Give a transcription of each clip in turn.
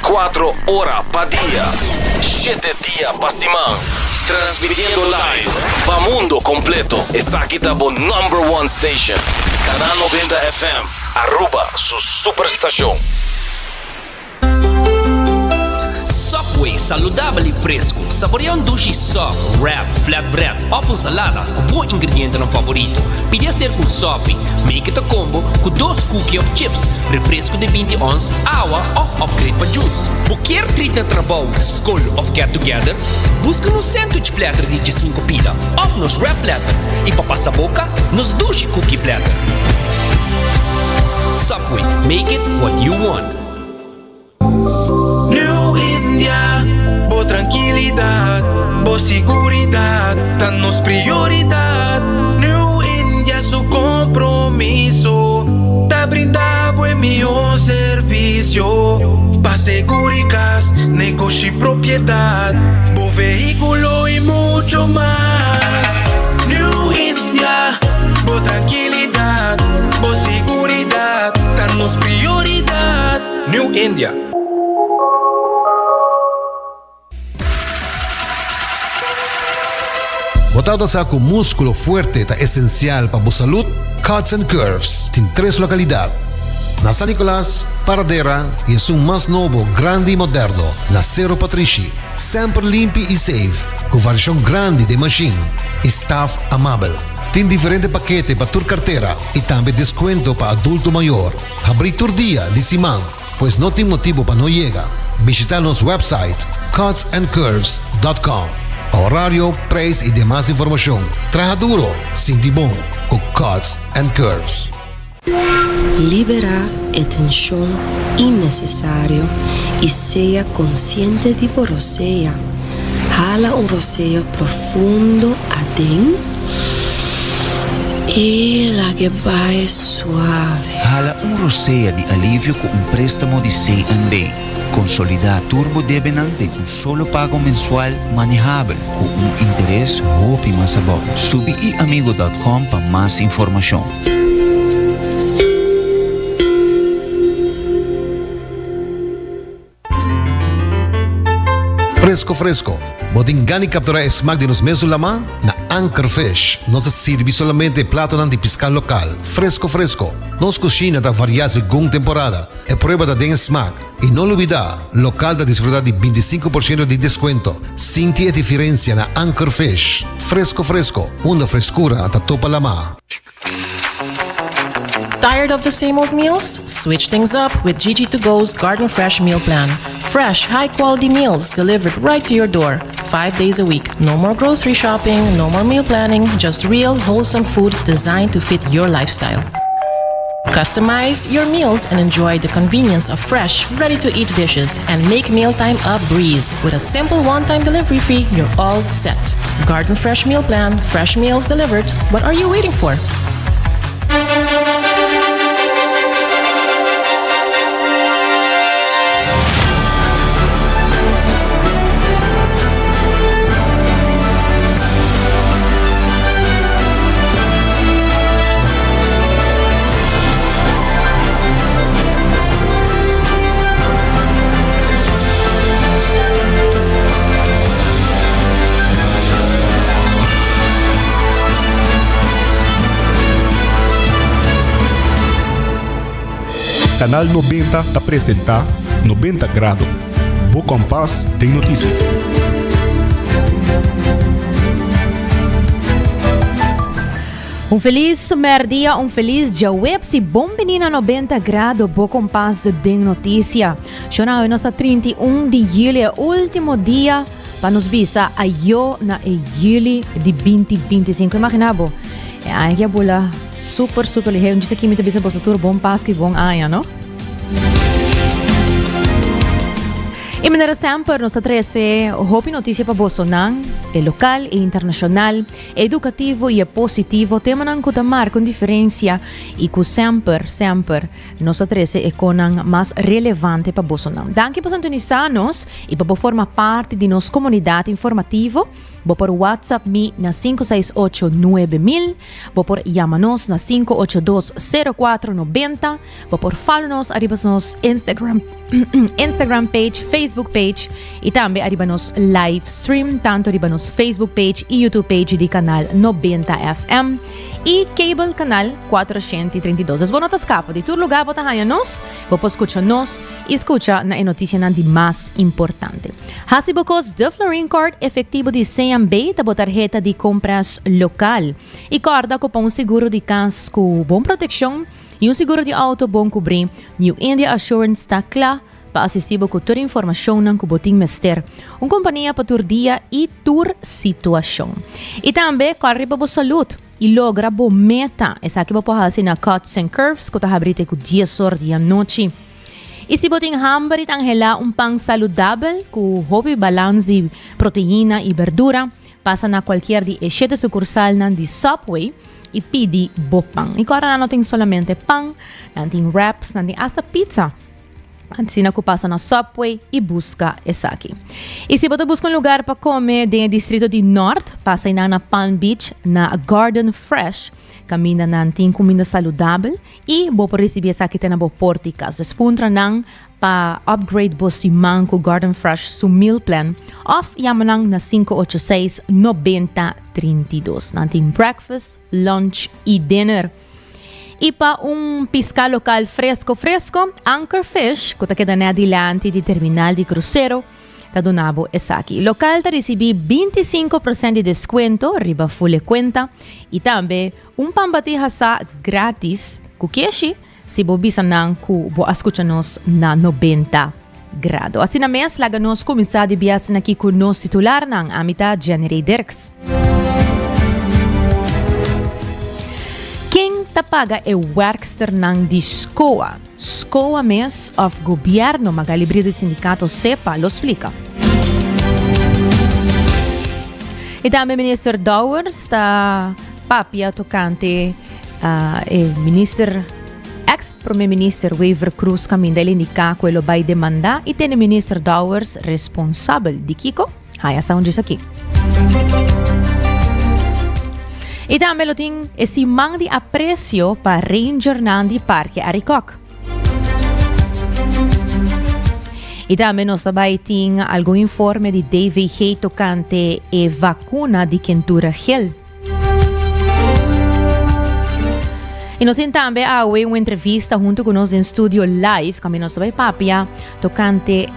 24 horas pa' día, 7 días pa' semana. Transmitiendo live pa' mundo completo. Esa aquí está por number one station. Canal 90 FM. Aruba, su superestación. Subway, saudável e fresco. Saboreia um duche soft, wrap, flatbread, ovo salada, com bom ingrediente no favorito. Podia ser com sopi, make it a combo com 2 cookies of chips, refresco de 20 ons, água of upgrade para juice. Qualquer treat na trabalho, school of get together, busca no sandwich platter de 5 pila, of nos wrap platter, e para passar boca, nos duche cookie platter. Subway, make it what you want. New India, boa tranquilidade, boa seguridade, tá nos prioridade. New India, su compromiso, tá brindar buen melhor serviço. Pa seguridade, negócio e propriedade, bom veículo e muito mais. New India, boa tranquilidade, boa seguridade, tá nos prioridade. New India. Botado sa com músculo fuerte ta esencial para a salud, Cuts and Curves tem 3 localidades. Na San Nicolás, Paradera e é um mais novo, grande e moderno, na Cerro Patrici. Sempre limpo e safe, com versão grande de machine e staff amável. Tem diferente paquete para tua carteira e também desconto para adulto maior. Abrir todo dia de semana, pois não tem motivo para não chegar. Visitar nosso website cutsandcurves.com. Horário, preço e demais informação. Traja duro, sinti bom, com Cuts and Curves. Libera a tensão innecessária e seja consciente de roceia. Jala roceio profundo adentro e la que vai suave. Jala roceia de alívio com préstamo de C&B. Consolidar Turbo Debenante com solo pago mensual manejável com interesse ótimo sabor. Subiiamigo.com para mais informação. Fresco. Botingani capturar smack de nos mesos lama na Anchor Fish. Nos sirve solamente plato de pesca local. Fresco. Nos cocina da variedade según temporada. E prueba da den smack. E não olvidar, local da desfrutar de 25% de desconto. Sinti a diferença na Anchor Fish. Fresco. Uma frescura da topa lama. Tired of the same old meals? Switch things up with GG2Go's Garden Fresh Meal Plan. Fresh, high-quality meals delivered right to your door, 5 days a week. No more grocery shopping, no more meal planning, just real, wholesome food designed to fit your lifestyle. Customize your meals and enjoy the convenience of fresh, ready-to-eat dishes and make mealtime a breeze. With a simple one-time delivery fee, you're all set. Garden Fresh Meal Plan, fresh meals delivered. What are you waiting for? Canal 90 apresenta 90 Grado. Bo Compass tem notícia. Feliz merdia, feliz jaweb si bom menina 90 grado Bo Compass tem notícia. Jornal é nossa 31 de julho, último dia para nos visa a eu na julho de 2025. Imaginabo. Ay, que bola super ligeiro. Diz aqui muito bisa postura bom pas que bom aya, no? E maneira sempre nos atrese hopi notícia para Bolsonaro, é local e internacional, é educativo e é positivo, tema não cutamar com diferença e que sempre nos atrese é conan mais relevante para Bolsonaro. Danke por sintonizar-nos e para formar parte de nossa comunidade informativa Bo por WhatsApp mi na 568-9000. Bo por llamanos na 582-0490. Bo por follow nos arriba nos Instagram Instagram page, Facebook page e também arriba nos live stream tanto arriba nos Facebook page e YouTube page di canal 90FM e cable canal 432. Es bueno tascapa de tu lugar bota hanya nos, bo escucha nos e escucha na notícia na di mais importante. Hasibocos de Florin Card efetivo de CMB tabo tarjeta de compras local e corda com um seguro de casco bom proteção e seguro de auto bom cobrir. New India Assurance está claro para assistir com toda a informação que botim mester. Companhia para tur dia e tur situação. E também corre para a saúde e logra boa meta. Essa aqui para fazer na Cuts and Curves que está abrindo com dia sorte e noite. E se botem hamburger angela pão saudável com hobby balance de proteína e verdura, passa na qualquer de 7 sucursal de Subway e pede bopang. E agora não tem somente pão, não tem wraps, não tem hasta pizza. Assim que passa na Subway e busca essa aqui. E se você busca lugar para comer no distrito de Norte, passa na Palm Beach, na Garden Fresh, caminha na tem comida saudável e você pode receber essa aqui na portica. So, spuntra nang para upgrade você manco Garden Fresh su meal plan off yamanang na 586-9032. Nanting breakfast, lunch e dinner. E para pisca local fresco, Anchor Fish, que está na adiante de terminal de cruzeiro, está donado essa aqui. Local está recebendo 25% de desconto, riba full conta, e também pambatija sa grátis, que se bobisa nang ku bo escucha-nos na 90 grado. Assim na mês, laga-nos começar de biasin aqui com nos titular ng amita January Dirks. Quem tapaga é o workster ng di SCOA. SCOA mes of gobyerno magalibri del sindicato SEPA lo explica. E também Minister Dowers está papia tocante Minister ex-Premier-Minister Waver Cruz caminda ele indica quello vai demandar e tem Minister Dowers responsável de Kiko. Haya sa diz aqui. E também lo tem esse mang de aprecio para Ranger Nandi Parque Aricok. E também nós sabemos tem algum informe de David Hay tocante e vacuna de quentura gel. E nós também houve uma entrevista junto com nós em estúdio live, que nós sabemos papia, tocante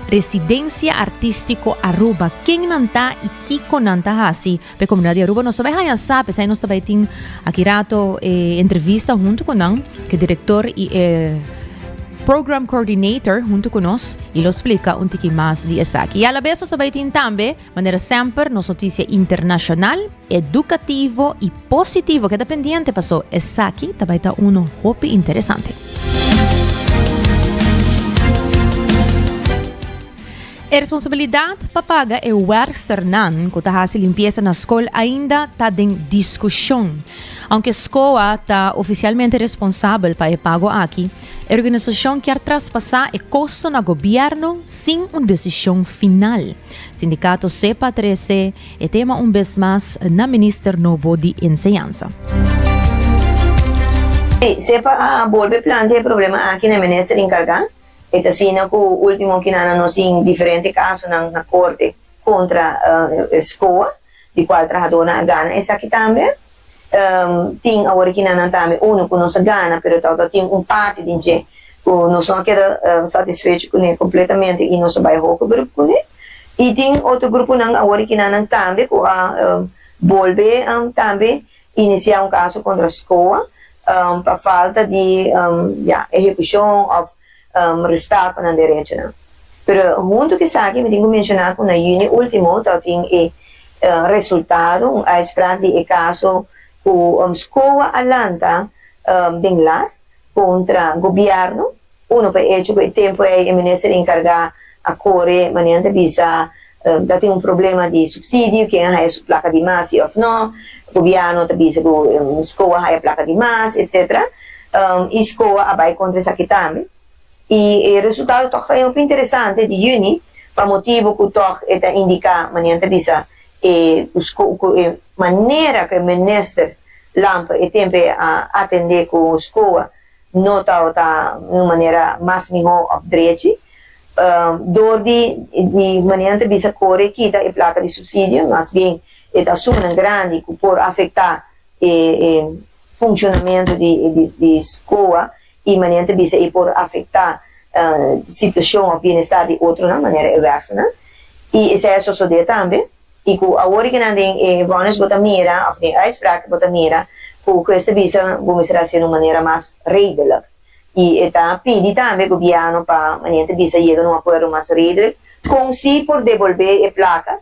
residência artístico Aruba. Quem não está e Kiko não está assim, para a comunidade de Aruba, nós sabemos sabe, aí nós também tem aqui rato entrevista junto com nós, que é diretor e program coordinator junto com nós, e lo explica um pouquinho mais de essa aqui. E a la vez nós também tem também, maneira sempre, nos notícia internacional, educativo e positivo, que dependiente passou essa aqui, também está hopi interessante. A responsabilidade para pagar é o workster nan, que está a limpeza na escola, ainda está em discussão. Aunque a escola está oficialmente responsável para o pago aqui, a organização quer traspassar o custo no governo sem uma decisão final. Sindicato SEPA 13 é tema vez mais na Ministério Novo de Enseñanza. SEPA volve plantear problema aqui na Ministério encargado. Ito sina ko último kinananos em diferente caso na corte contra SCOA, di qual trabajador na gana. Essa aqui também tem agora kinanan também uno com nossa gana, pero tal tem parte de gente que não são queda satisfeito com ele completamente e não se vai com o grupo com ele. E tem outro grupo nang agora kinanan também que volve também iniciar caso contra SCOA para falta de execução of respeito na direito, né? Pero junto que sabe, me tenho mencionado na Juni último, tem resultado, uitspraak de caso com SCOA Atlanta dinglar contra governo, uno per hecho que tempo é o ministro encarregado a correr, maniante visa, tem problema de subsídio, quem é a placa de massa ou não, o governo também visa que SCOA é a placa de massa, etc. E SCOA vai contra essa aqui também. E o resultado é muito interessante de Juni, para motivo que o indica maniante visa maneira que o ministro lampa e tempo a atender com a escola não está de maneira mais melhor upgrade. Door die maneira de bisa corre quita a placa de subsídio, mas bem está suma grande por afetar o funcionamento de escola e maneira de bisa e por afetar situação ou bem-estar de outro na maneira inversa, né? E isso é só de também. E com a hora que não tem vamos botar mira, ou tem a spraak botar mira, com esta bisa vamos fazer de maneira mais redelijk. E está pedi também o governo para maneira de bisa chegar num acordo mais redelijk, com si por devolver a placa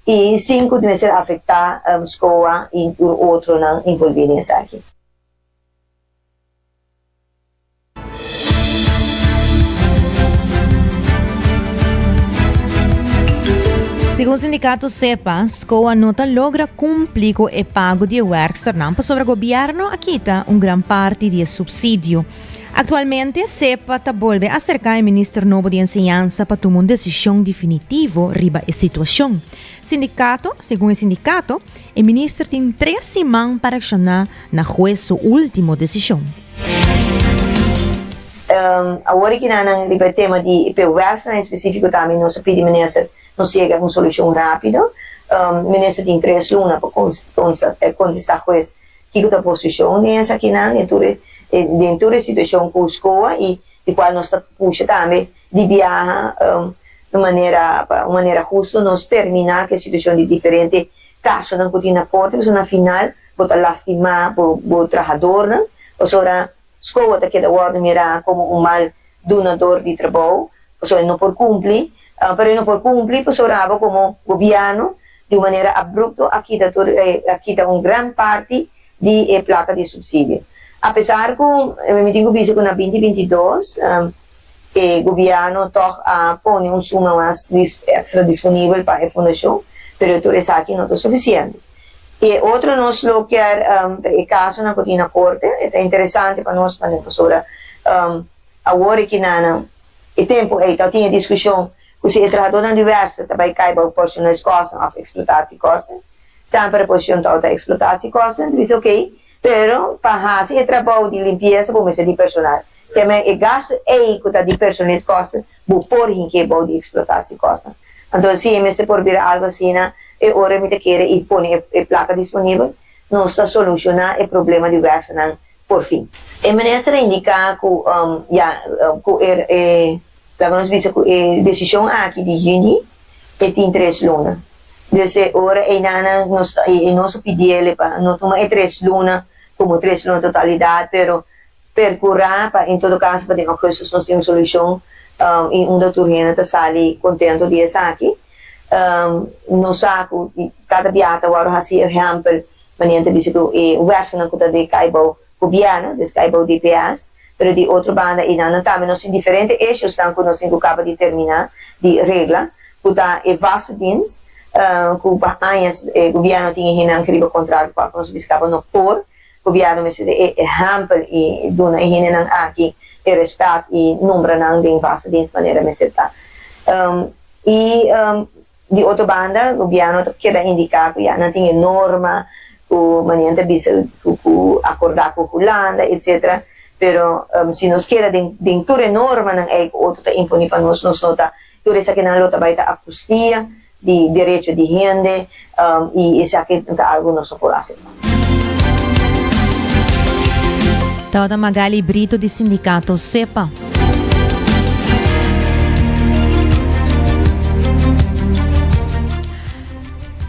e sem que afetar a escola e o outro não envolver nisso aqui. Segundo o sindicato SEPA, a escola não logra cumprir com o pago de werksternaam sobre o governo aqui está grande parte do subsídio. Atualmente, SEPA está volve a cercar o ministro novo de ensinança para tomar uma decisão definitiva riba a situação. Segundo o sindicato, o ministro tem 3 semanas para acionar na juízo última decisão. Agora que não riba tema de werksternaam em específico também não se pede ministro não chega a uma solução rápida. O ministro tem 3 lunas para contestar o juiz que a posição nessa aqui dentro da situação com a escola e de qual nós puxa também de viajar de maneira justa, nós terminar que a situação de diferente casos não pode ir na corte, porque na final pode lastimar o trabalhador, né? Ou seja, a escola está queda guarda mirar como mal donador de trabalho, ou seja, não pode cumprir. Pero não por cumprir, pues orava como governo de uma maneira abrupta aqui está uma grande parte de placa de subsídio. Apesar que me digo que na 2022 o governo põe suma mais extra disponível para a fundação, pero tudo isso aqui não é suficiente. E outro nós lo que o caso na cotina corte é interessante para nós, para professora, agora que na o tempo então tinha discussão se o trabalhador diverso também cai para proporcionar as costas, a explotação costas, sempre a posição da explotação costas, diz ok, pero para fazer o trabalho de limpeza, vamos ser de personal. Também o gasto de personal costas, vou pôr em que é de explotação costas. Então, se você por vir algo assim, e hora me quer e põe a placa disponível, não está solucionar o problema diverso por fim. O ministro indica que nós vimos a decisão aqui de junho tem 3 lunas. Desde agora, nós pedimos para não tomar 3 lunas como 3 lunas totalidade, mas percorrer, em todo caso, para ter uma solução e um doutor está sali contente de estar aqui. No saco, cada biata agora há sido exemplo, maneira de o verso na conta de caibo governo, de caibo DPS, pero de outra banda e não também nós em diferentes eixos que nós acaba de terminar de regra que está é vasto dins que para anos o governo tinha hinan criba contrato para nós biscava no por o governo me se exemplo e dona hinan aqui e respeito e número não de vasto dins maneira me se tá e de outra banda o governo quer indicar que já não tinha norma o maneira de acordar com Holanda etc. Pero se nos queda dentro da norma não é outro está impõe para nós nota tudo isso aqui não lota vai estar a custia de direito de gente e isso aqui está algo não só por aceitar. Toda Magali Brito do sindicato SEPA.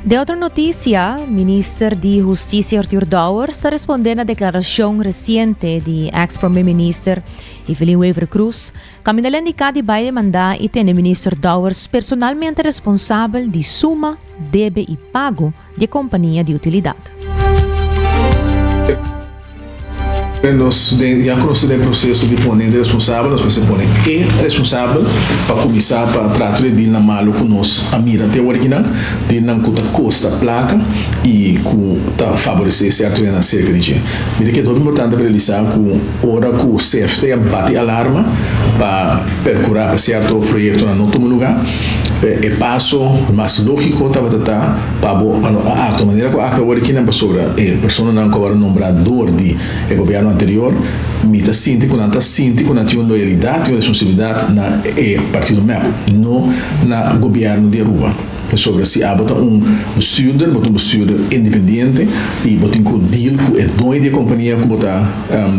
De outra notícia, o ministro de Justiça Arthur Douwer está respondendo à declaração recente de ex-primeiro-ministro Evelyn Wever Cruz, caminhando a indicar que vai demandar e ter o ministro Douwer personalmente responsável de suma, debe e pago de companhia de utilidade. Nós já conhecemos o processo de ponente responsável, nós precisamos pôr é responsável para começar para tratar de na malo com nós a mira até original, de não custa placa e que favorecer certo na segurança. Me que é todo importante para realizar com hora que o CFT bate alarma para percurar para certo projeto na outro lugar el paso más lógico para acto manera que acto ahora que não sobre persona não que nombrador de gobierno anterior mita sinti com anta tinha loyalidade e responsabilidade na partido MEP não na governo de Aruba sobre se bota bestuurder independente e bota um deal com o dono de companhia que bota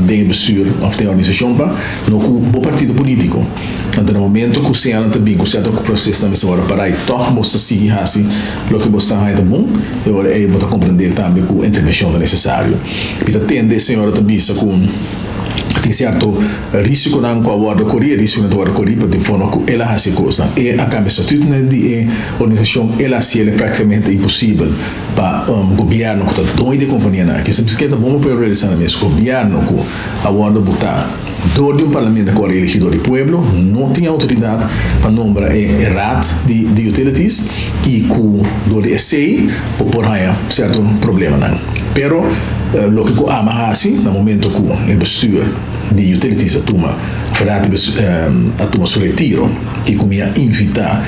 de bestuur of de organização pa no com o partido político então no momento que se anda também com certo processo também se vai parar e toch bosta seguir assim lo que bosta aí tá bom e agora aí bota compreender também com intervenção necessário e tende senhora também com tem certo risco não com a guarda corria risco não guarda corria para forma que ela faz coisa e a cambio estatuto de organização ela se é praticamente impossível para governo que está doido de companhia na que sempre que tá bom para realizar mesmo governo com a guarda botar dor de parlamento que é elegido do povo não tinha autoridade para nombrar RAT de utilities e com dor de SEI por aí certo problema não pero lo que assim no momento que o bestuur de utilities a turma seu retiro que comia invitar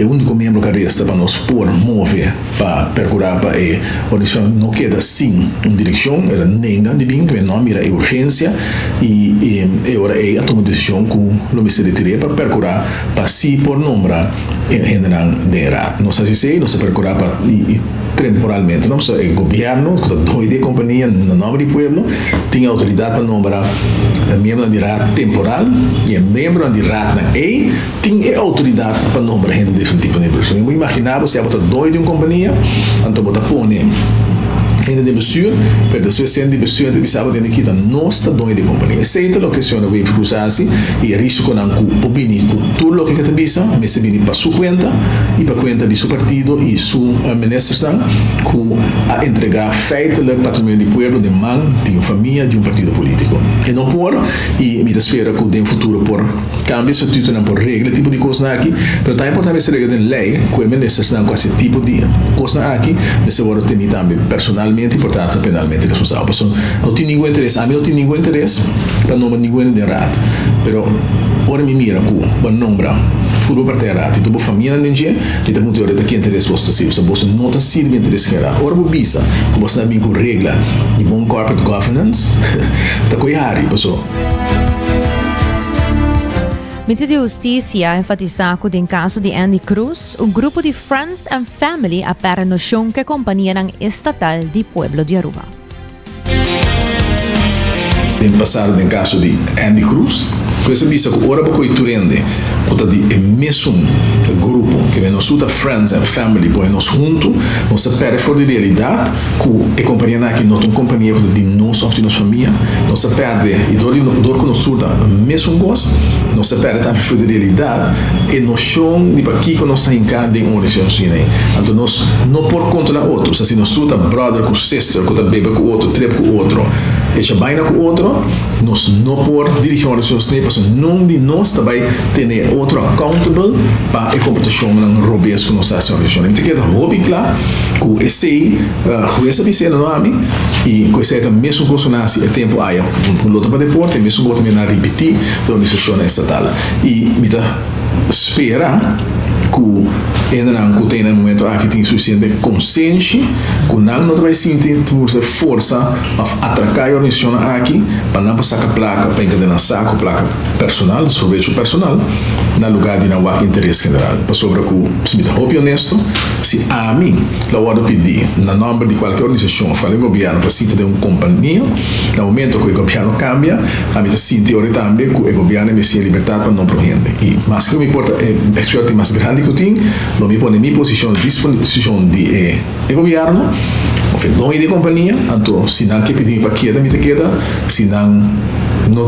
único membro que resta para nos pôr mover para procurar para a organização não queda sem uma direção ela nega de bem que não mira a urgência e agora a tomar decisão com o Ministério do Interior para procurar para si por nombrar em general de era não sei se não se procurar para temporalmente não só o governo que está doido de companhia no nome do povo tem autoridade para nombrar membro de RAT temporal e membro de RAT na tem autoridade para nombrar gente de diferente tipo de pessoa eu imaginava se está doido de uma companhia então bota pone ainda de bestuur, per de sua de bestuur de bisaba de Nikita não está doido de companhia. Aceita a questão de cruzar-se e risco não com pobini com tudo o que está bisa, mas se bem para sua conta e para conta de seu partido e sua administração com a entregar feito o patrimônio do povo de mão de uma família de um partido político. E não por e me espera que no futuro por cambio se título por regra tipo de coisa aqui, mas também importante essa regra de lei que a administração com esse tipo de coisa aqui, mas se agora tem também personal importante penalmente responsável. Não tem nenhum interesse, a mim não tem nenhum interesse para não ninguém de errado. Pero ora me mira com nombra furo parte errado. Tu família nem dia, e tem muito hora que interesse você se você não está se de interesse que era. Ora você você está bem com regra de bom corporate governance, tá coihari pessoal. Ministro de Justiça enfatizou que em caso de Andy Cruz, o grupo de Friends and Family apera no chão que a companhia estatal de Pueblo de Aruba. Em passado, em caso de Andy Cruz, você visa que ora pouco iturende, puta de mesmo grupo que vem nos uta Friends and Family, põe nos junto, nos perde fora de realidade, que a companhia aqui não tem companhia de nós ou de nossa família, nos perde e dor que nos uta mesmo gosto, nos perde também fora de realidade e no chão de aqui que nós está em cada uma organização assim, então nós não por contra outros, assim nós uta brother com sister, que tá bebe com outro, trep com outro, e já vai com outro, nós não por dirigir uma organização não de nós também ter outro accountable para a competição não robês que nós fazemos a gente quer hobby claro que esse juíza vicena no ami e com esse também mesmo consonância é tempo aí um outro para deporte mesmo vou também na repetir da organização estatal e me dá espera que ainda não tem no momento aqui tem suficiente consciência que não vai sentir força para atracar a organização aqui para não passar a placa para encadenar saco placa personal desproveito personal no lugar de não há interesse general para sobre que se me dá honesto se a mim eu vou pedir no nome de qualquer organização ou qualquer governo para sentir de uma companhia no momento que o governo cambia a mim sinto também que o governo me se liberdade para não prohibir e mais que me importa é a experiência mais grande que eu tenho não me põe em minha posição de disposição de governo ou de companhia então se não quer pedir para queda me queda se não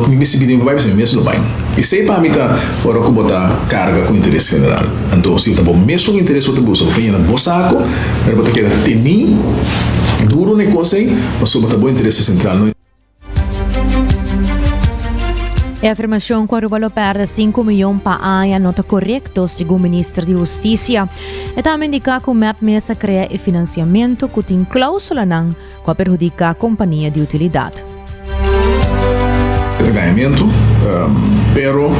me se pedir para vai mesmo não vai e se para mim tá ora que botar carga com interesse general então se tá bom mesmo interesse outro bolsa opinião no bolso saco era botar queda tem mim duro negócio mas só botar bom interesse central não. A afirmação que a Aruba perde 5 milhões para ano não está correto, segundo o Ministro de Justiça. E também indica que o MEP mesa cria o financiamento que tem cláusula não que perjudica a companhia de utilidade. Ganhamento, pero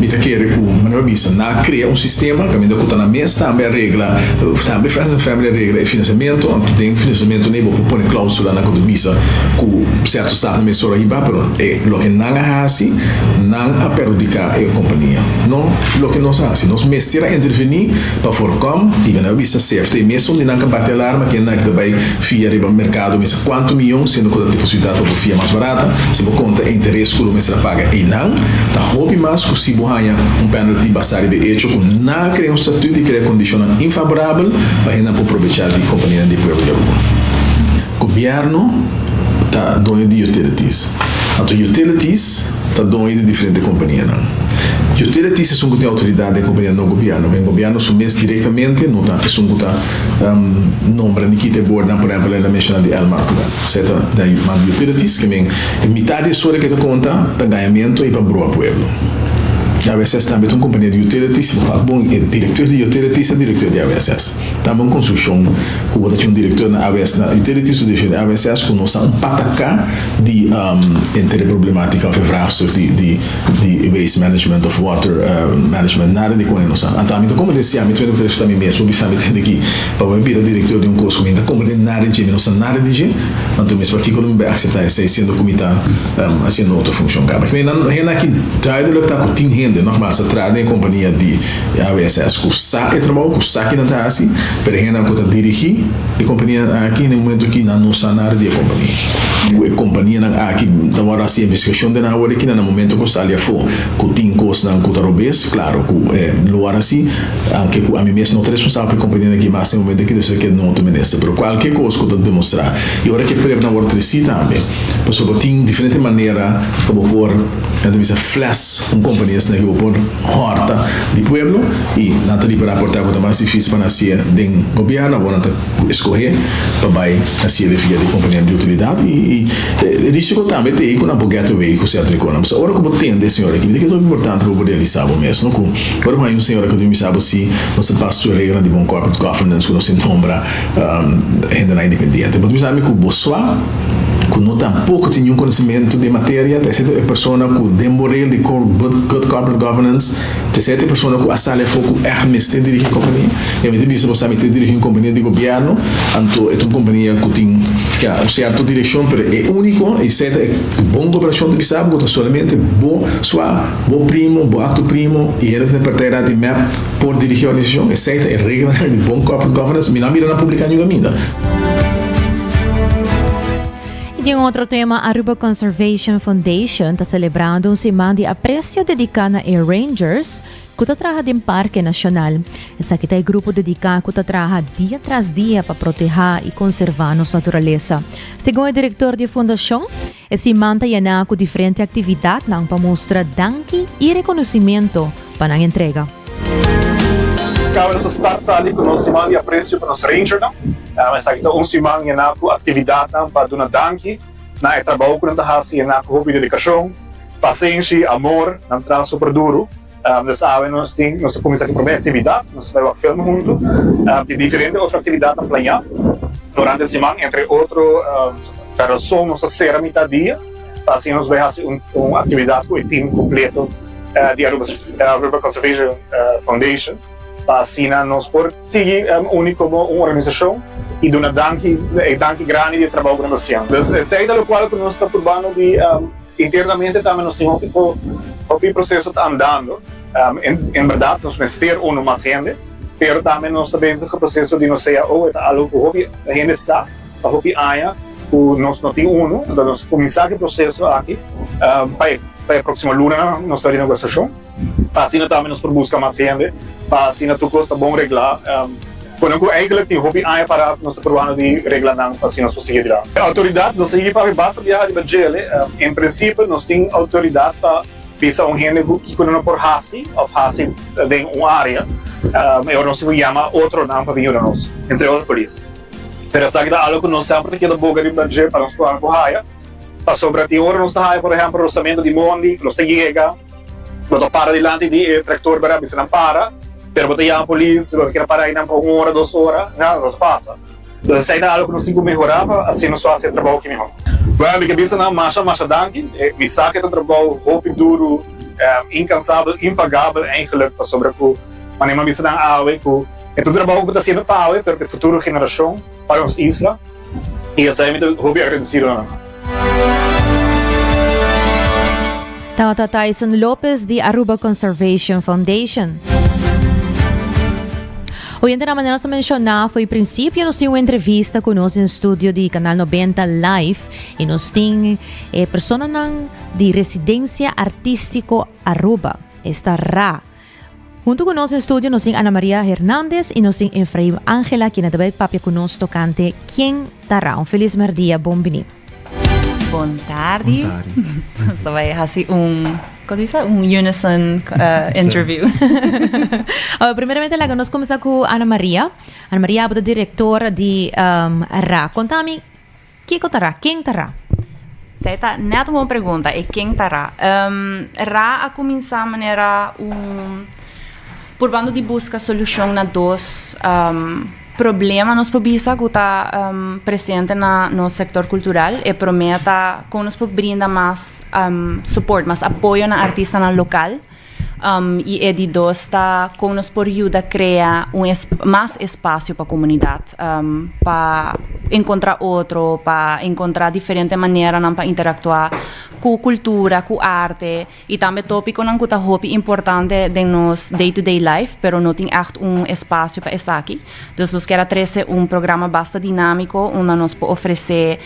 Mita quer que o bisa na cria sistema que ainda conta na mesa também regra também faz a família regra e financiamento tem financiamento nem vou pôr cláusula na conta bisa com certo estado também só riba pero lo que não é assim não a perjudicar a companhia não lo que nós assim nós mestre a intervenir para forcom e na bisa safety mesmo de não bater alarma que não que também fia riba mercado mesa quanto milhão sendo que a possibilidade de fia mais barata se vou conta interesse que o mestre paga e não tá hobby mais que se bohanha penalty basari be hecho com na cria estatuto e cria condição infavorável para não aproveitar de companhia de pueblo de algum. Governo tá dono de utilities. Então utilities tá dono de diferentes companhias. Utilities é que tem autoridade da companhia no governo. O governo assume diretamente, não tá, é um que nombra de que borda, por exemplo, na mencionada de El Marco. Certo? Da utilities que vem metade da sua que te conta, tá ganhamento e para o pueblo. AWSS também tem uma companhia de utilities, bom, diretor de utilities é diretor de AWSS. Também construção, que você tem um diretor na AWS, na utilities de AWSS, que nós um patacá de entre problemática of infrastructure de waste management of water management nada de coisa nossa. Então, como disse, a mim também eu também mesmo, eu sabe ter aqui para eu vir diretor de um curso, ainda como de nada de nossa nada de, então mesmo aqui quando me aceitar esse sendo comitê assim outra função acaba. Que não é aqui, tá ele está com tim normal se trata em companhia de AWS que sabe trabalho que sabe não está assim pero ainda que está dirigir e companhia aqui no momento que não nos área de companhia a companhia aqui agora assim investigação de na hora que no momento que está ali for que tem coisa não que robês claro que lugar assim que a mim mesmo não é responsável pela companhia aqui mas no momento que isso que não também nessa pero qualquer coisa que demonstrar e agora que preve na hora também pessoa tem diferente maneira como por a flash companhia que vou pôr horta de pueblo e não está ali para aportar coisa mais difícil para nascer de governo vou não escolher para vai nascer de via de companhia de utilidade e risco também tem com um projeto veículo certo econômico agora como tem de senhora que é muito importante para poder listar o mesmo com agora vai um senhora que me sabe se você passa a regra de bom corporate governance que não se nombra ainda independente mas me sabe que o Bolsonaro que não tampouco tinha um conhecimento de matéria, terceira pessoa que demorou de good corporate governance, terceira pessoa que a sala foco é mestre dirigir companhia, e a mim também você sabe dirigir companhia de governo, então é uma companhia que tem uma certa direção, mas é único, e certa é boa cooperação de sabe que somente bom primo, bom ato primo, e ele tem partilha de map por dirigir a organização, e certa é regra de bom corporate governance, mas não mira na publicar nenhuma ainda. E em outro tema, a Aruba Conservation Foundation está celebrando um semana de apreço dedicado a Rangers que está trabalhando em Parque Nacional. Essa aqui é o grupo dedicado que está trabalhando dia tras dia para proteger e conservar a nossa natureza. Segundo o diretor da fundação, esse manta yana com diferentes atividades para mostrar danke e reconhecimento para a entrega. Acaba de estar ali com o nosso semana de apreço para os Rangers. Mas aqui está semana yana com atividade para donar danke, na trabalho que nós fazemos yana com hobby de dedicação, paciência, amor, na traço para duro. Nós sabemos que nós começamos aqui por atividade, nós vamos fazer junto, de diferentes outras atividades na planha. Durante a semana, entre outros, para só nossa cerimônia dia, assim nós vamos fazer uma atividade com o time completo de Aruba Conservation Foundation. Assim nós podemos seguir único como uma organização e dar danke grande de trabalho que nós fazemos. Então, essa é a qual nós estamos probando de internamente também nós temos o processo está andando. Em verdade, nós vamos ter mais gente, mas também nós também o processo de não ser algo que a gente sabe, a hobby aia, nós não temos então nós começar o processo aqui para a próxima luna nós estamos em negociação. Assim também nós buscamos mais gente, assim tu custa bom reglar. Quando eigenlijk die hobby aanpakken, nós probando de reglar não, assim nós conseguimos lá. A autoridade nós seguimos para basta viajar de Bagele. Em princípio nós temos autoridade para pensar gente que quando não por hasi, ou hasi de uma área, eu não sei chama outro nome para vir nós, entre outros polícia. Pero sabe que algo que nós sempre que da boga de Bagele para nós provar por raia. Para sobre a hora nós está por exemplo processamento de mondi, nós chega, nós para delante de tractor para bisa não para. Pero você chama a polícia, você quer parar aí por 1 hora, 2 horas, não passa. Então, isso é algo que nós temos que melhorar, assim nós fazemos o trabalho que melhor. Bueno, minha cabeça não marcha danke, me saca do trabalho, roupa duro, incansável, impagável eigenlijk para sobre o manema bisa ng awe ko ito trabalho ko ta sino pa awe pero para futuro geração para os isla e essa é muito hobby agradecer na Tata Tyson Lopez de Aruba Conservation Foundation. Hoy naman na mencionar foi princípio nos uma entrevista conosco no estúdio de Canal 90 Live e nos tem persona de residência artístico Aruba, esta RA. Junto conosco no estúdio nos tem Ana Maria Hernández e nos tem Efraim Ángela, que na também papia conosco tocante Quem Tará. Feliz dia, bom bini. Boa tarde. Esta vai assim unison interview. Primeiramente, nós começar com Ana Maria. Ana Maria é a diretora de RA. Conta-me, que tará? Quem tará? Certo, neta uma pergunta, é quem tará? RA a começar a maneira por bando de busca solução na dois problema nos pobisa que está presente no sector cultural e prometa que nos brinda mais suporte, mais apoio na artista na local e de dois está que nos ajuda a criar mais espaço para a comunidade, para encontrar outro, para encontrar diferentes maneiras para interactuar com cultura, com arte e também tópico não que é importante de nos day-to-day life, pero não tem echt espaço para isso aqui. Então, nós queremos trazer programa bastante dinâmico, onde nos pode oferecer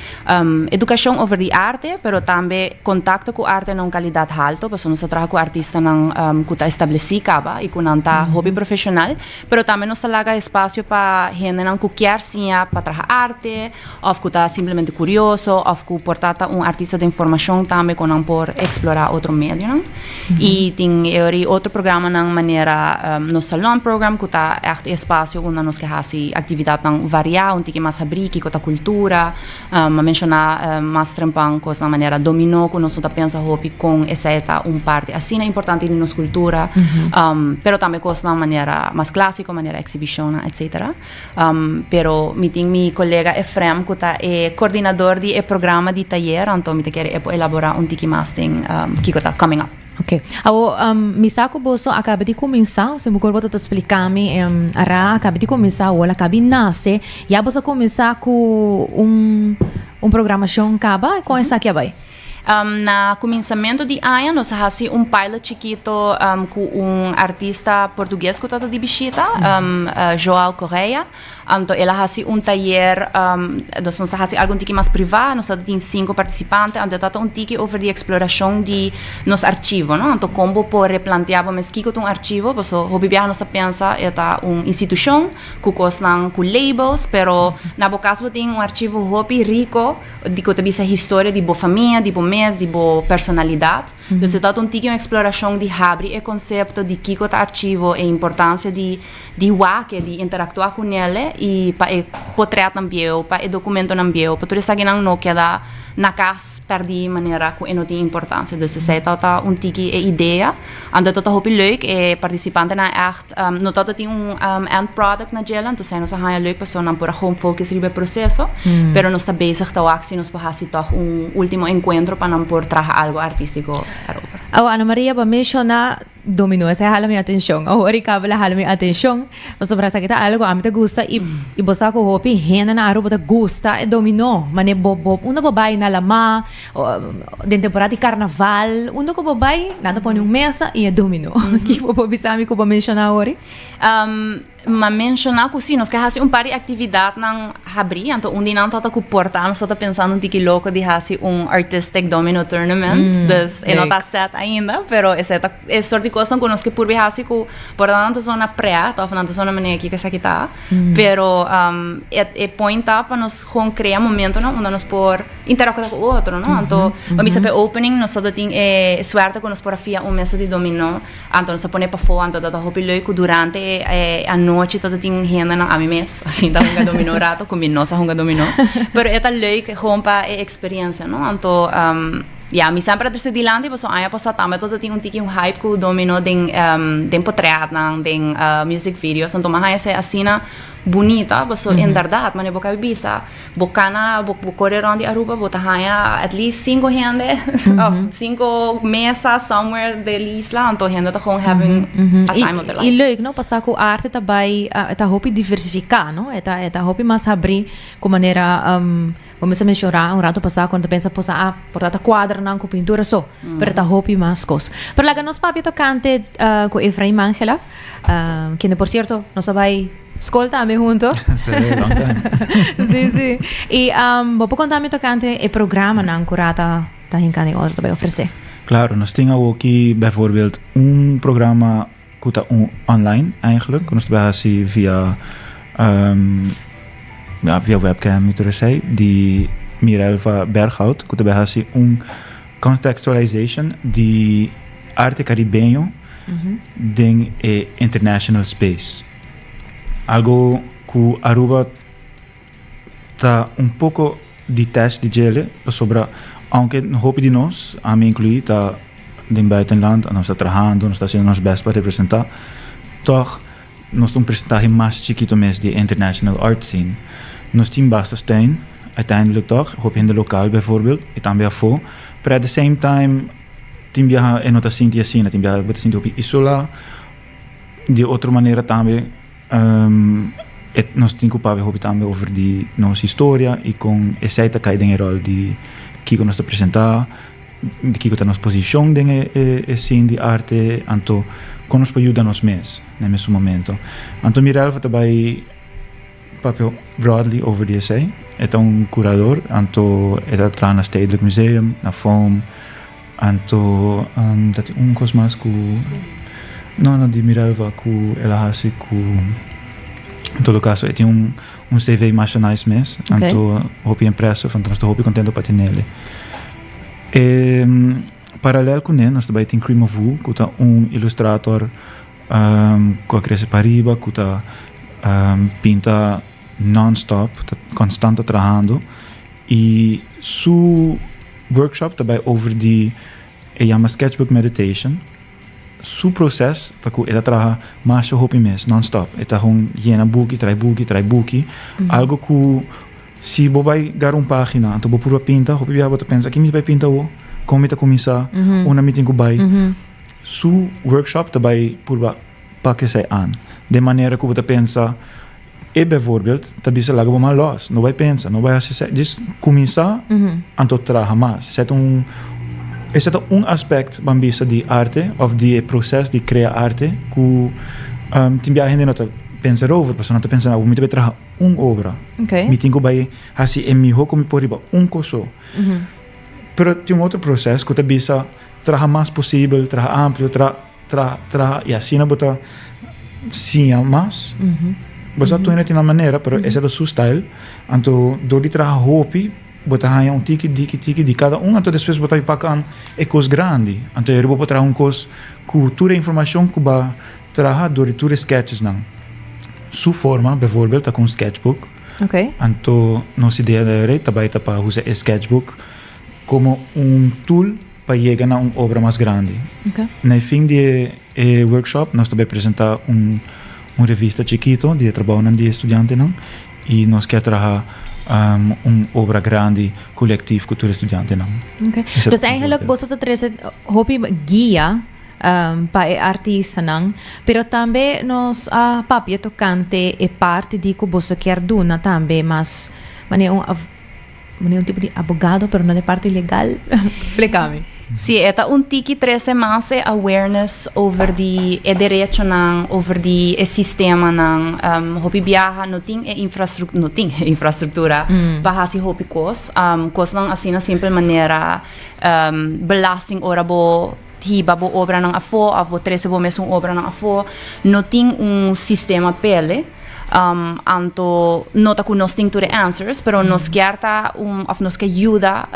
educação sobre a arte, pero também contato com a arte em qualidade alta, porque nós trabalhamos com artistas que está estabelecido e que não está hobby profissional, pero também nos dá espaço para gente que quer sim para trabalhar arte, ou que está simplesmente curioso, ou que portar artista de informação também que não por explorar outro meio, não? E tem outro programa na maneira no salão program que está echt espaço onde nós queremos atividade variar, que mais abrir, que a cultura, mencionar mais trempang coisa na maneira dominó que nós está pensa hobby com essa parte assim é importante em nossa cultura, pero também coisa na maneira mais clássica, maneira exibição, etc. Pero me tem meu colega Efraim que é coordenador de programa de taller, então me quer elaborar tiki mais tem que está coming up. Ok. Misa ko boso acaba de começar, se me corpo explicar-me, ara acaba de começar, ou ela acaba de nascer, e a boso começar com programação acaba, com essa que vai. Na começamento de ano, nós fazemos pilot chiquito com artista português que está de visita, João Correia. Então, ela faz taller, nós fazemos algo mais privado, nós temos 5 participantes, então está tiki sobre a exploração de nos arquivos, não? Então, como por replantear, mas que é arquivo, porque o bebê nós pensa é instituição, que costam com labels, pero na caso tem arquivo hobby rico, de que tem a história de boa família, de boa de boa personalidade. Então, se trata uma exploração de abrir o conceito de que é arquivo e a importância de interactuar com ele e para o portrait também, para o documento também, para tudo isso que não queda na casa perdi maneira que não tem importância. Então, se trata tiki ideia, então é muito leuk e participante na echt, não todo tem end product na gela, então nós é leuk pessoa não por home focus no processo, pero nós está bezig te aksi nós pahasi toch último encontro para não por trabalhar algo artístico. Ana Maria ba mencionar dominó, essa hala minha atenção. Agora cabla hala minha atenção. Mas sobre essa que tá algo a mim te gusta e bosa ko hopi rena na Aruba te gusta e dominó. Mane bob una babai na lama de temporada de carnaval, uno ko babai nada põe mesa e dominó. Que bobo bisami ko ba mencionar agora? Mas mencionar que sim, nós queremos fazer par de atividade na abrir, então onde não está com porta, nós está pensando em que louco de fazer artistic domino tournament, então não está set ainda, pero é sorte de coisa que nós que por fazer com porta não zona pré, tá falando zona maneira que essa aqui tá, pero é point para nós criar momento, não, onde nós por interagir com o outro, não, então vamos saber opening, nós só tem suerte que nós por afia mesa de domino, então nós põe para fora, então tá hopi leuk durante a noite todo tem gente na a mim mesmo assim tá jogando dominó rato com nós jogando dominó pero é tão leuk gewoon para a experiência não então Ja, mi sempre terse dilante, so aya passat também todo tinha um hype ku domino den portret nang den music videos, então mas essa assina bonita, so in verdade, mas boca bisa, bocana, correr around Aruba, bota haya at least 5 gente, 5 mesas somewhere de isla, então gente tá gewoon having a time of their life. E leuk, não passar com arte também, tá hopi diversificar, não? Tá hopi mais abrir com maneira vamos mencionar um rato passar quando pensa posa portata quadra não com pintura só, pero tá hopi mais coisas. Pero lá que nos papi tocante com Efraim Angela, que por cierto nos vai escolta-me junto. Sí, long time. Sim. E vou contar-me tocante o programa na curata tá hincando outro também oferecer. Claro, nós temos aqui bijvoorbeeld programa que está online eigenlijk. Que nós trabalhamos via via webcam, moet ik zeggen, die Mirelva Berghout, que trabalhamos contextualization de arte caribenho em international space. Algo que Aruba está pouco de teste de gele sobre, aunque no hoop de nós, a mim incluir, está em buitenland, nós está trabalhando, nós está fazendo nosso best para representar, toch nós estamos apresentando mais chiquito mesmo de international art scene. Nós temos bastante steun, uiteindelijk toch, hoop in de lokaal bijvoorbeeld, e também a fo, but at the same time, temos a nota sinti assim, temos a nota sinti op isola, de outra maneira também, nós temos que falar também over de nossa história e com essa que cai em rol de que nós apresentar, de que está nossa posição de assim de arte, então que nos ajuda nós mesmos nesse momento. Então Mirelva também papel broadly over die essay. Het is een curador, anto het tra na Stedelijk Museum, na FOM, anto dat un cosmas ku no di Mirelva ku elahasi ku in todo caso het un CV nacionais mes, anto hopi impresso, van nós hopi contento patinele. Paralel com nós também tem Cream of Woo, que é ilustrator com a Cresce Pariba, que pinta non-stop, constante trabalhando, e su workshop também over de chama Sketchbook Meditation. Su processo tá com ela trabalha mais hopi mes non-stop. Ela com llena buki, trai buki, algo que se você vai gar página, então você pode pintar, hopi vai pensar que me vai pintar como está começar, uma meeting que vai. Su workshop também por para que sai aan, de maneira que você pensa bijvoorbeeld, dat is lago maar los. Não vai pensar, não vai assistir. Dus começar a trabalhar mais. Esse é aspecto bambisa de arte, ou de processo de criar arte, que tem a gente não pensa over, porque não pensa na muito bem trabalhar obra. Me tem que vai assim é melhor como por riba coisa. Pero tem outro processo que também trabalhar mais possível, trabalhar amplo, trabalhar e assim não botar sim mais. Você tem uma maneira, pero essa é da sua style. Então, do de trabalhar hopi, botar aí tiki de cada então depois botar para é coisa grande. Então, eu vou trabalhar coisa cultura e informação que vai trabalhar do de sketches não. Sua forma, bijvoorbeeld, tá com sketchbook. Então, nossa ideia é também para usar sketchbook como tool para chegar a uma obra mais grande. No fim de workshop, nós também apresentar uma revista chiquito de trabalho de estudante não e nós quer trabalhar uma obra grande coletivo cultura estudante não. Dus eigenlijk você traz hopi guia para artista não, pero também nos papi tocante é parte de que você quer duna também, mas um tipo de advogado, pero não de parte legal. Explica-me. Sim, é tiki 13 mais awareness over die direito não, over die sistema não, hopi viaja não tem infraestrutura, para assim hopi cos não assim na simples maneira belasting ora bo hiba bo obra não afo, abo 13 bo mesmo obra não afo, não tem sistema pele. anto nota que nós temos de answers, pero nós querta of nós que ajuda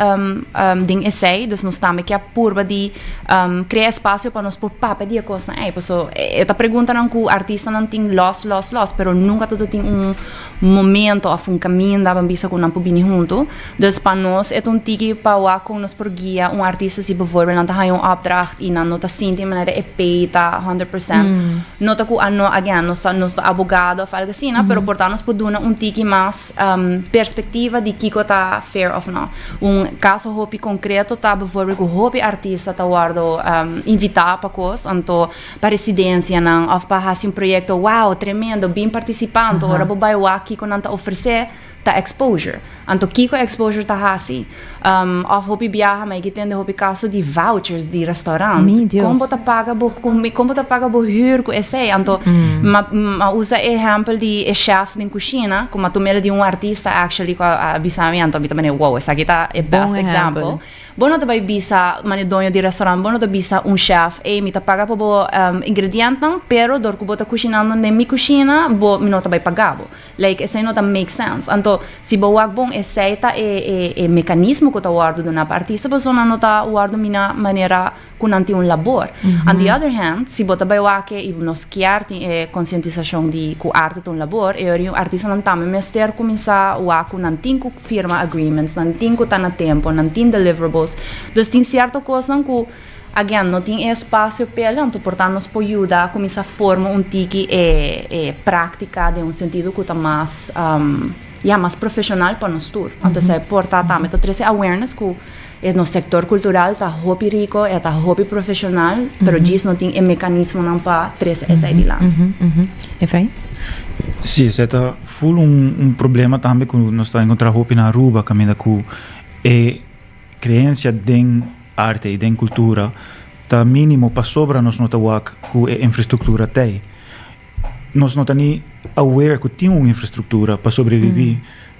ding essay, dus nós também que a purba de criar espaço para nós por papel de coisa, so esta pergunta não que o artista não tem loss, pero nunca todo tem momento of caminho da bambisa com não pobini junto, dus para nós é tiki para com nós por guia artista se bijvoorbeeld não tá opdracht e não tá sinta maneira tá 100%, nota que again nós abogado of algo assim, pero portanto por dar tiki mais perspectiva de que tá fair of não. Caso hobby concreto tá bijvoorbeeld que hobby artista tá guardo invitar para coisa, então para residência não, of para fazer projeto, wow, tremendo, bem participando, ora vai o aqui com não tá oferecer ta exposure. Anto kiko exposure ta hasi. Of hobby viaja, mas que tem de hobby caso de vouchers de restaurante. Como ta paga bo huur com esse. Anto ma usa exemplo de chef de cozinha, como tu mera de artista actually com a bisamento, mi também wow, essa aqui tá é best example. Bono ta vai bisa mane dono de restaurante, bono ta bisa chef, mi ta paga po bo ingredient não, pero dor ku bota cozinhando nem mi cozinha, bo mi nota vai pagabo. Like esse não ta make sense. Anto si bo wak bom esse ta e mecanismo que ta guardo na artista, bo não ta guardo mina maneira kunanti labor. On the other hand, si bota vai wak e nos chiarti conscientização de ku arte ton labor, e ori artista não ta mester começar wak nantin ku firma agreements, nantin ku ta na tempo, nantin deliverables. Dus tem certo coisa que again não tem espaço para então portanto nos pode ajudar a começar a formar tiki prática de sentido que está mais mais profissional para nós todos. Então é importante também trazer awareness que no sector cultural está hobby rico, está hobby profissional, pero disso não tem mecanismo não para trazer essa ideia. Efraim? Sim, esse é full problema também que nós estamos encontrando hobby na Aruba, caminho que crença den arte e den cultura tá mínimo para sobra nós não tawak com a infraestrutura tem nós não tá nem aware que tem uma infraestrutura para sobreviver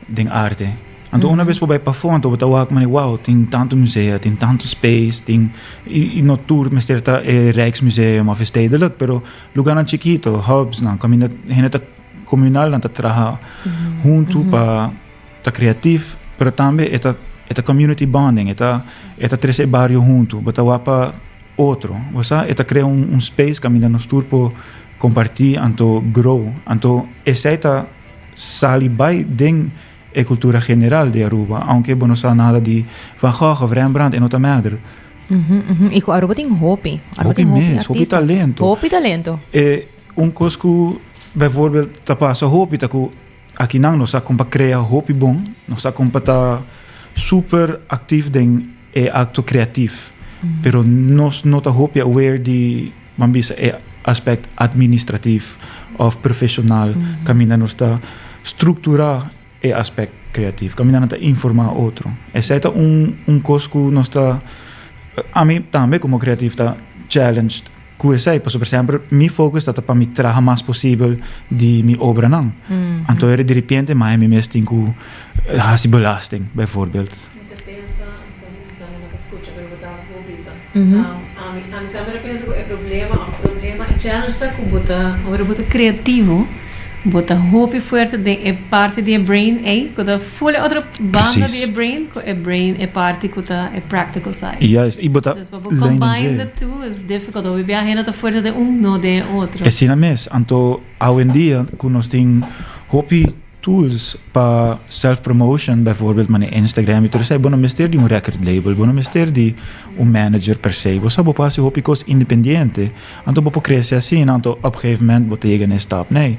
den arte então uma vez para para fora então tawak mani wow tem tanto museu tem tanto space tem e no tour mestre tá Rijksmuseum of stedelijk pero lugar não chiquito hubs não caminha gente comunal não tá trabalha junto para tá criativo pero também eta community bonding, eta trece barrio junto, bota wapa outro, você eta cria space que ainda nos turpo compartir, anto grow, anto essa eta sali by den a cultura general de Aruba, aunque não sabe nada de Van Gogh, Rembrandt e nota madre. E com Aruba tem hobby mesmo, hobby talento. Hobby talento. E coisa que, bijvoorbeeld, tá passa hobby, tá que aqui não nós sabe como criar hobby bom, nós sabe como tá super actief den acto creatief. Pero nós não tá hobby aware de mambisa aspect administratief of profissional, caminha nós tá estruturar aspect creatief, caminha nós tá informar outro. Essa é coisa que nós tá a mim também como creativo tá challenged. Que sei, por exemplo, mi focus tá para me trazer mais possível de mi obra não. Então de repente mais me mesmo tem que haver belasting, bijvoorbeeld. A sempre penso que o problema é challenge tá com bota criativo, bota hobby forte de parte de brain, que da full outra banda de brain, que brain é parte que tá practical side. Yes, e bota dus combine the two is difficult. We be ainda tá forte de não de outro. É assim mesmo. Então, hoje em dia, que nós tem hobby tools para self-promotion, bijvoorbeeld maar Instagram, então você não mister de record label, não mister de manager per se, você pode fazer hobby cost independente, então pode crescer assim, então op gegeven moment pode chegar nessa stap, nee,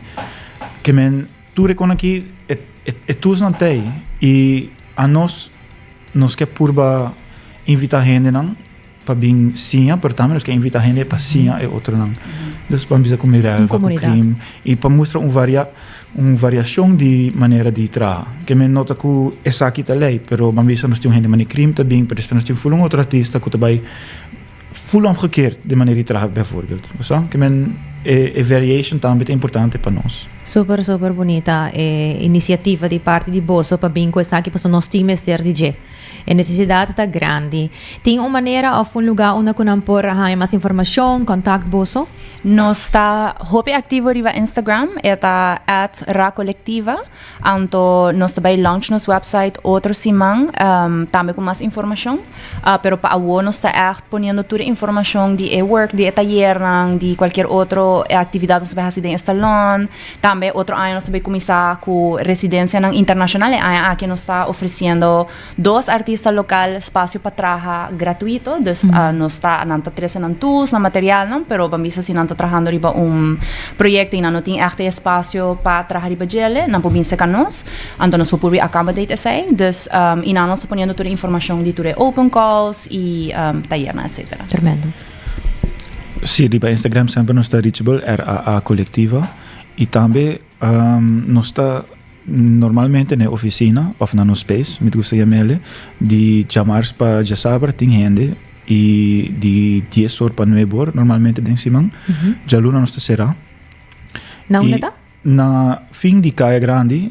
que men tu recon aqui é tools não tem e a nós quer purba invitar gente não para bem sim, pero também nós quer invitar gente para sim é outro não, então vamos dizer como é com crime e para mostrar uma variação de maneira de trabalhar. Que me nota que essa aqui está lei, pero mambisa nós temos gente de crime também, pero nós temos um outro artista que também full omgekeerd de maneira de trabalhar, bijvoorbeeld. Zo, que men variation também é importante para nós. Super bonita iniciativa de parte de Bosso para bem com essa aqui para nós times ser DJ. A necessidade está grande. Tem uma maneira ou um lugar onde você pode ter mais informação, contato boso? Nós está hope ativo riba Instagram, eta @racollectiva. Anto nós também launch nos website outro simang, também com mais informação. Pero para o nós está poniendo toda informação de work, de taller, de qualquer outra atividade nós vai fazer em salão. Também outro ano nós vai começar com residência internacional. Aqui nós está oferecendo 2 artistas locais espaço para trabalhar gratuito. Então nós está nanta 13 nantus na material, não, pero bambisa si nanta trabajando riba proyecto y no tem este espacio para trabajar riba gele, não podemos secar nós, então nós podemos accommodate essa, dus y nós estamos poniendo toda a informação de toda open calls y taller, etc. Tremendo. Sim, riba Instagram sempre nós está reachable, RAA Colectiva, e também nós está normalmente na oficina, ou na no space, me gusta chamar de chamar para já saber, tem gente, e de 10 horas para 9 horas, normalmente tem simang. Já luna nós será. Na onde está? Na fim de Caia Grande,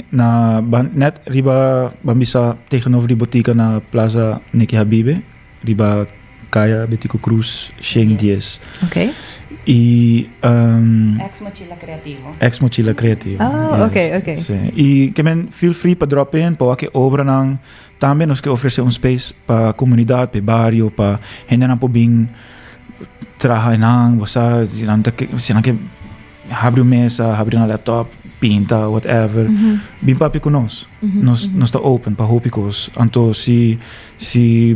net riba bambisa tegenover die botica na Plaza Niki Habibe, riba Caia Betico Cruz, Sheng 10. Ok. E Ex Mochila Creativo. Ah, ok. Sim. E que men feel free para drop in, para que obra nang também nós que oferecer space para a comunidade, para o bairro, para gente não poder trabalhar nang, você se não que abre uma mesa, abre um laptop, pinta, whatever. Bem papi com nós. Nós está open para hópicos. Então se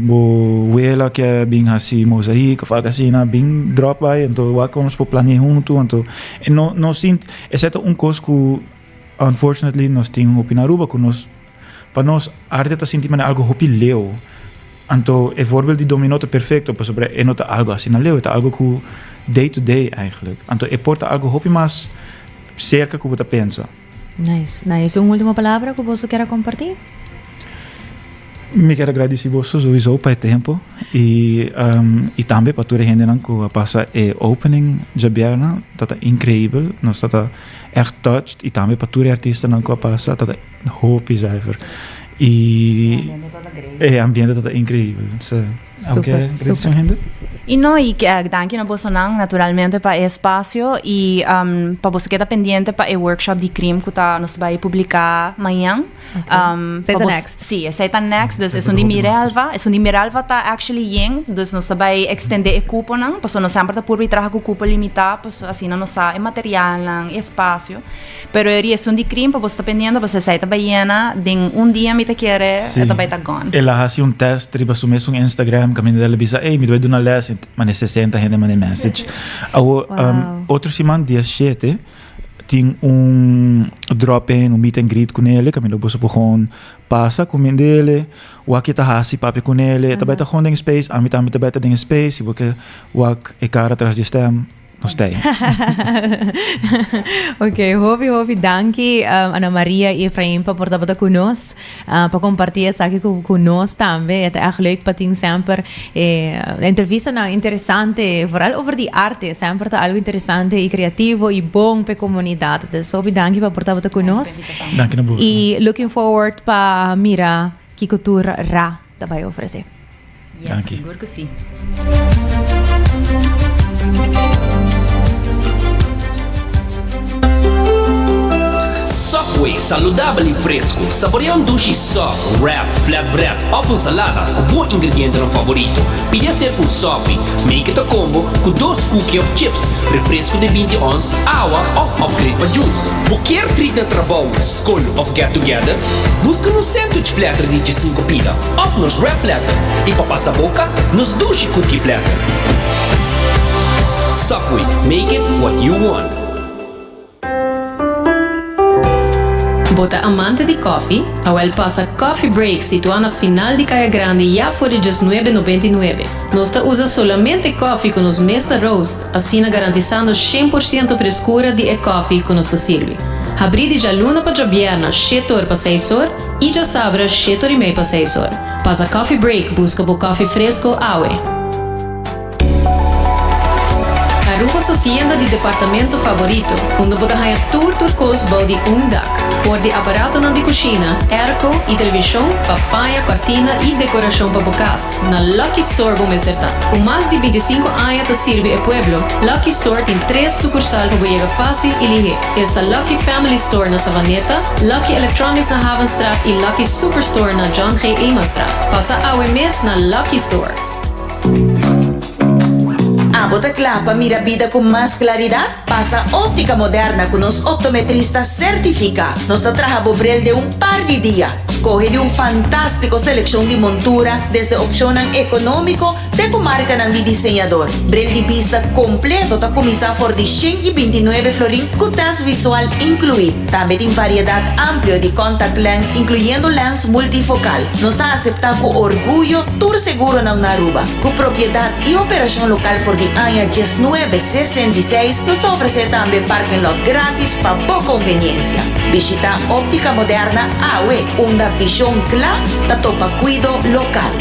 bo wela que é bem assim mosaico, fala assim, bem drop by, então o que nós po planear junto, então nós sim, exceto coisa que unfortunately nós temos opinaruba com nós. Para nós, a arte está sentindo algo hopi leu. Então, é voorbeeld die dominó é perfeito, para sobre é nota algo assim na leu, é algo que day to day eigenlijk. Então, é porta algo hopi mais cerca que você pensa. Nice. Uma última palavra que você quer compartilhar? Me quero agradecer você sowieso para o tempo e também para toda a gente que passa a opening de Berna, está incrível, nós está echt touched e também para toda a artista que passa, está hope zuiver. E o ambiente está incrível. Super. E não, e danke na Bolsonaro naturalmente para o espaço e para você que está pendente para o workshop de crime que nós vai publicar amanhã. Seita next. Sim, seita next. Dus é um de Miralva. É um de Miralva está actually young. Dus nós vai extender o cupo não. Porque nós sempre está por trabalhar com o cupo limitado. Porque assim não sabe material não, espaço. Pero é um de crime para você estar pendente. Você seita baiana. De dia me te quer é vai estar gone. Ela faz teste riba sumes Instagram. Caminho dela bisa, me vai dar uma lesson, mas 60 gente manda message. Outro semana dia 7 tem drop-in, meet and greet com ele, caminho você pode passa com ele, o aqui tá hasi papi com ele, tá beta holding space, a mim tá beta ding space, porque o é cara atrás de stem. Ok, hobby, danke Ana Maria e Efraim para portar conosco, para compartilhar isso aqui conosco também. É echt leuk para ter sempre entrevista interessante, vooral over die arte, sempre tá algo interessante e criativo e bom para a comunidade. Dus hobby, danke para portar conosco. Danke na boa. E looking forward para mira que cultura Ra vai oferecer. Yes, seguro que sim. Subway, saudável e fresco. Saboreia dushi soft, wrap, flatbread, ou salada, com bom ingrediente no favorito. Pide ser com sopi, make it a combo com 2 cookies of chips, refresco de 20 ons, água ou upgrade para juice. Qualquer treat na trabalho, school of get together, busca no sandwich platter de 5 pila, ou nos wrap platter, e para passar a boca, nos dushi cookie platter. Subway, make it what you want. Bota amante de coffee, a passa Coffee Break situado na final de Caia Grande já por $19,99. Nós usa solamente coffee com os Mesta Roast, assim garantizando 100% frescura de coffee que nos serve. Abrir de luna para Jabiana, 7 horas para 6 horas, e já sabra 7 horas e meia para 6 horas. Passa Coffee Break, busca por coffee fresco, aue. Aruba para su tienda de departamento favorito, onde você ganha turcos de dak, voor de aparato de cozinha, airco e televisão, papaya, cortina e decoração para bocas. Na Lucky Store vamos acertar. Com mais de 25 anos de sirve o pueblo, Lucky Store tem 3 sucursais para chegar fácil e ligeiro. Esta Lucky Family Store na Savaneta, Lucky Electronics na Havenstraat e Lucky Superstore na John G. Emanstraat. Passa ao mês na Lucky Store. Bota clapa, mira vida con más claridad. Pasa óptica moderna con los optometristas certificados. Nos trabaja Bobrel de un par de días. Escoge de un fantástico selección de montura desde opción económico de comarca de diseñador. Brel de vista completo ta comisa por de 129 florín con test visual incluido. También en variedad amplia de contact lens incluyendo lens multifocal. Nos está aceptado con orgullo tour seguro na Aruba. Con propiedad y operación local por de año 1966 nos ofrece también parking lot gratis para poca conveniencia. Visita óptica moderna AWE, una visión clara da topa cuido local.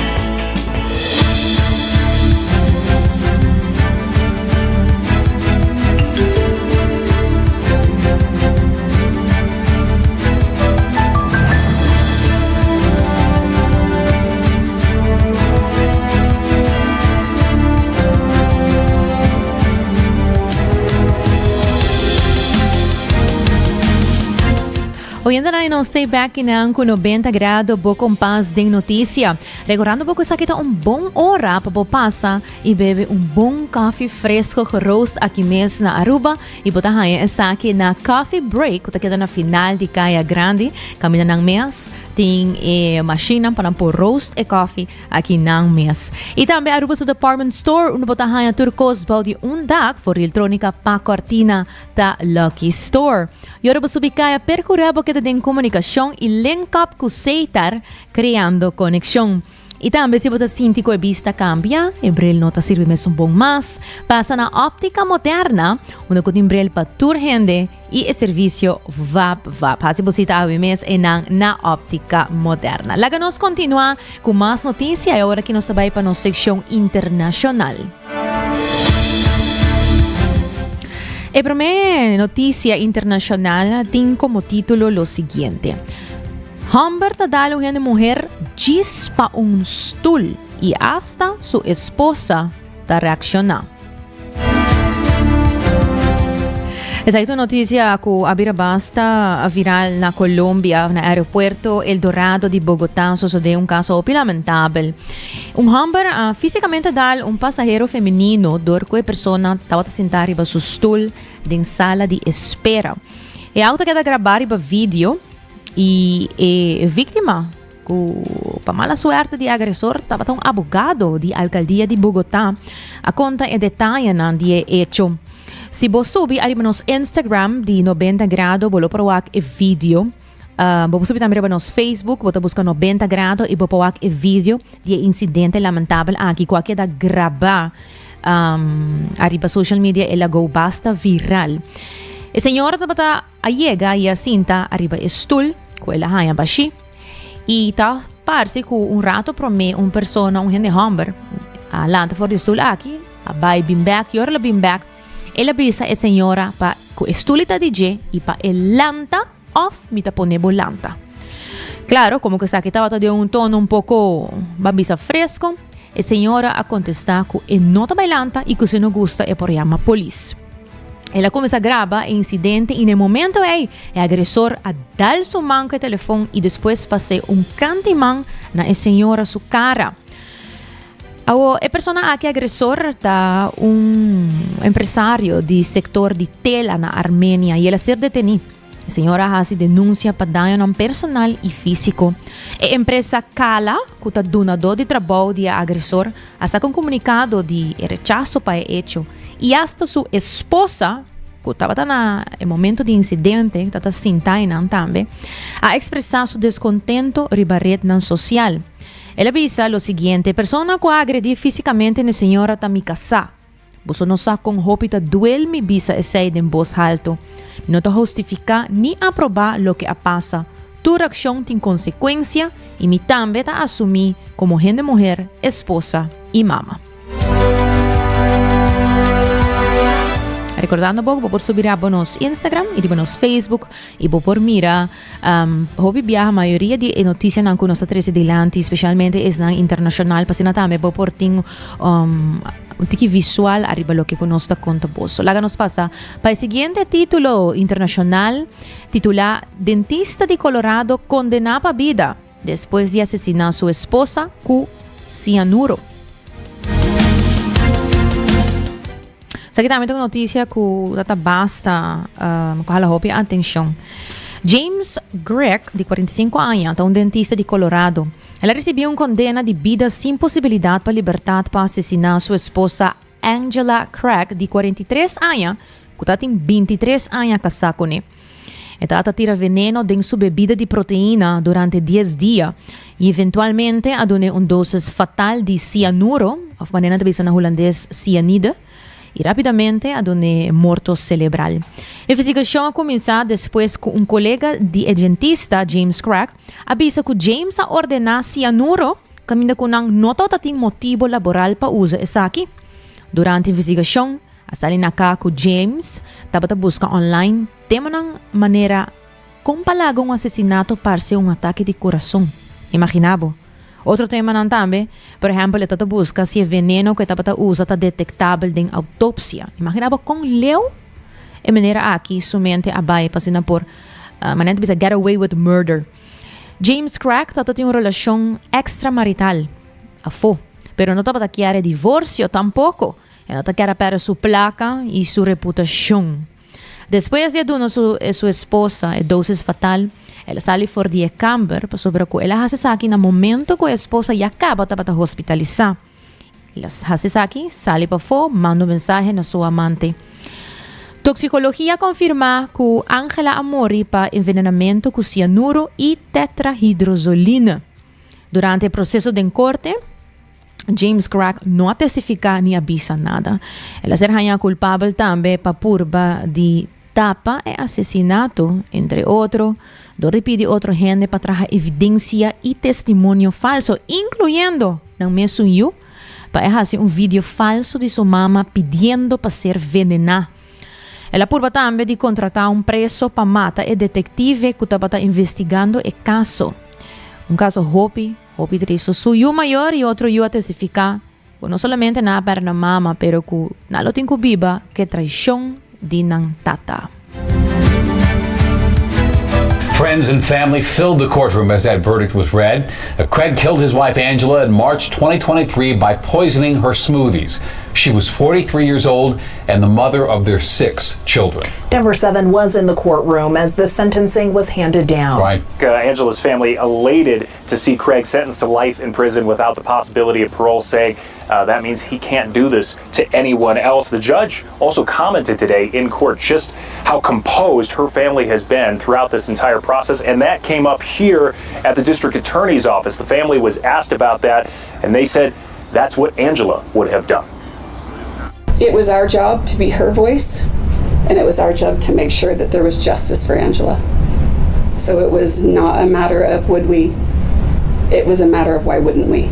Hoy en día nos stay back in con 90 grados, bo compás de notícia. Recordando que essa aqui tá bom hora para passar e beber bom café fresco roast aqui mesmo na Aruba e botar essa aqui na coffee break, que tá na final de Caia Grande, caminha nang mês. Tem máquina para pôr roast e coffee aqui nang mês. E também Aruba sa department store, onde botar turcos balde dak for eletrônica pa cortina da Lucky Store. E Aruba subicaya percurrebo que tem comunicação e link up com Seitar, criando conexão. E também se você sente que a vista cambia, o Brel nota sirve mesmo bom mais, passa na óptica moderna, onde tem Brel para tour gente e o serviço VAP. Se você está mês na óptica moderna. Lá nós continuar com mais notícias e agora que nós vai para a nossa secção internacional. A primeira notícia internacional tem como título o seguinte: Humber está dando a mulher diz para stool e hasta sua esposa está reaccionando. Essa notícia que abira basta viral na Colômbia, no aeroporto El Dorado de Bogotá, sucedeu caso lamentável. Humber fisicamente dá passageiro feminino dor que a pessoa estava sentada em seu stool em sala de espera. E a auto queda gravar em vídeo e a vítima, para mala suerte de agressor, estava um abogado de alcaldia de Bogotá a conta e detalhe de hecho. Se você subir ali no Instagram de 90 grados, vou provar o vídeo. Vou subir também no Facebook, vou buscar 90 grados e vou provar o vídeo de incidente lamentável aqui, qualquer da gravar arriba social media, ela go basta viral. A senhora estava a chegar e a cinta arriba stool, com ela haya baixi, e tá parece que rato para mim, pessoa, gente Humber, a lanta for the stool aqui, a vai bim back, e ora bim back. Ela avisa a senhora para que estulita DJ e para el lanta off mita ponebo lanta. Claro, como que aqui estava de tono pouco babisa fresco, a senhora a contestar que não está lanta e que se não gosta é por chamar a polícia. Ela começa a gravar o incidente e no momento o agressor a dar sua mão com o telefone e depois passa cantimão na senhora sua cara. A persona aqui agressor está empresário de setor de tela na Armênia e ela ser detenido. A senhora faz denúncia para dano personal e físico. A empresa Kala, que está donador de trabalho de agressor, hasta um comunicado de rechazo para o hecho. E hasta sua esposa, que estava no momento de incidente, estava sentada também, a expressar seu descontento riba rede social. Ela avisa o seguinte: persona que agredi fisicamente na senhora está me casar. Você não sabe com roupa duelme bisa essa em voz alto. Não está justificar nem aprovar o que passa. Tua ação tem consequência e me também está assumir como gente mulher, esposa e mama. Recordando po por subir a nos Instagram e nos Facebook e por mira hobby viaja a maioria de notícias não com nossa três delante, especialmente es na internacional, pasina também por ting un tiki visual arriba lo que conozca conta boso. Laga nos pasa para el siguiente título internacional titula Dentista de Colorado condenada a vida después de asesinar a su esposa con cianuro. Sa também tem notícia que data basta hala hopi atenção. James Gregg, de 45 anos, um dentista de Colorado. Ela recebeu uma condena de vida sem possibilidade para liberdade para assassinar sua esposa Angela Craig, de 43 anos, que tem 23 anos casada com ele. Ela tira veneno em sua bebida de proteína durante 10 dias e eventualmente adone uma dose fatal de cianuro, of maneira de na holandês cianide, e rapidamente adone morto cerebral. A investigação começou depois que um colega de dentista, James Craig, avisa que James a ordenar cianuro, caminha com não nota que tem motivo laboral para usar isso aqui. Durante a investigação, a salina cá que James estava buscando online tema de maneira compalaga um assassinato para ser um ataque de coração. Imaginava? Outro tema também, por exemplo, ele está buscando se o veneno que está usando está detectável em autópsia. Imaginava com leu e maneira aqui somente a baia passando por maneira de get away with murder. James Craig tem uma relação extramarital, pero não está querendo divórcio tampouco. Ele está querendo para sua placa e sua reputação. Depois de donar sua esposa a dose fatal, ela sale fora de camber sobre que ela hace aqui no momento que a esposa já acaba de hospitalizar. Ela hace aqui, sale para fora, manda mensagem na sua amante. Toxicologia confirma que Angela Amori para envenenamento com cianuro e tetrahidrozolina. Durante o processo de corte, James Craig não testifica nem avisa nada. Ela será culpável também para purba de tapa e assassinato, entre outros. Dori pide outro gente para trazer evidência e testemunho falso, incluindo, não mesmo eu, para fazer um vídeo falso de sua mama pedindo para ser venenada. Ela purba também de contratar um preso para matar o detetive que estava investigando o caso. Um caso Hopi triste. Suyo maior e outro eu a testificar, não somente na perna mama, pero que na lo tem viva que traição de nang tata. Friends and family filled the courtroom as that verdict was read. Craig killed his wife Angela in March 2023 by poisoning her smoothies. She was 43 years old and the mother of their 6 children. Denver 7 was in the courtroom as the sentencing was handed down. Right. Angela's family elated to see Craig sentenced to life in prison without the possibility of parole, saying that means he can't do this to anyone else. The judge also commented today in court just how composed her family has been throughout this entire process, and that came up here at the district attorney's office. The family was asked about that, and they said that's what Angela would have done. It was our job to be her voice, and it was our job to make sure that there was justice for Angela. So it was not a matter of would we, it was a matter of why wouldn't we.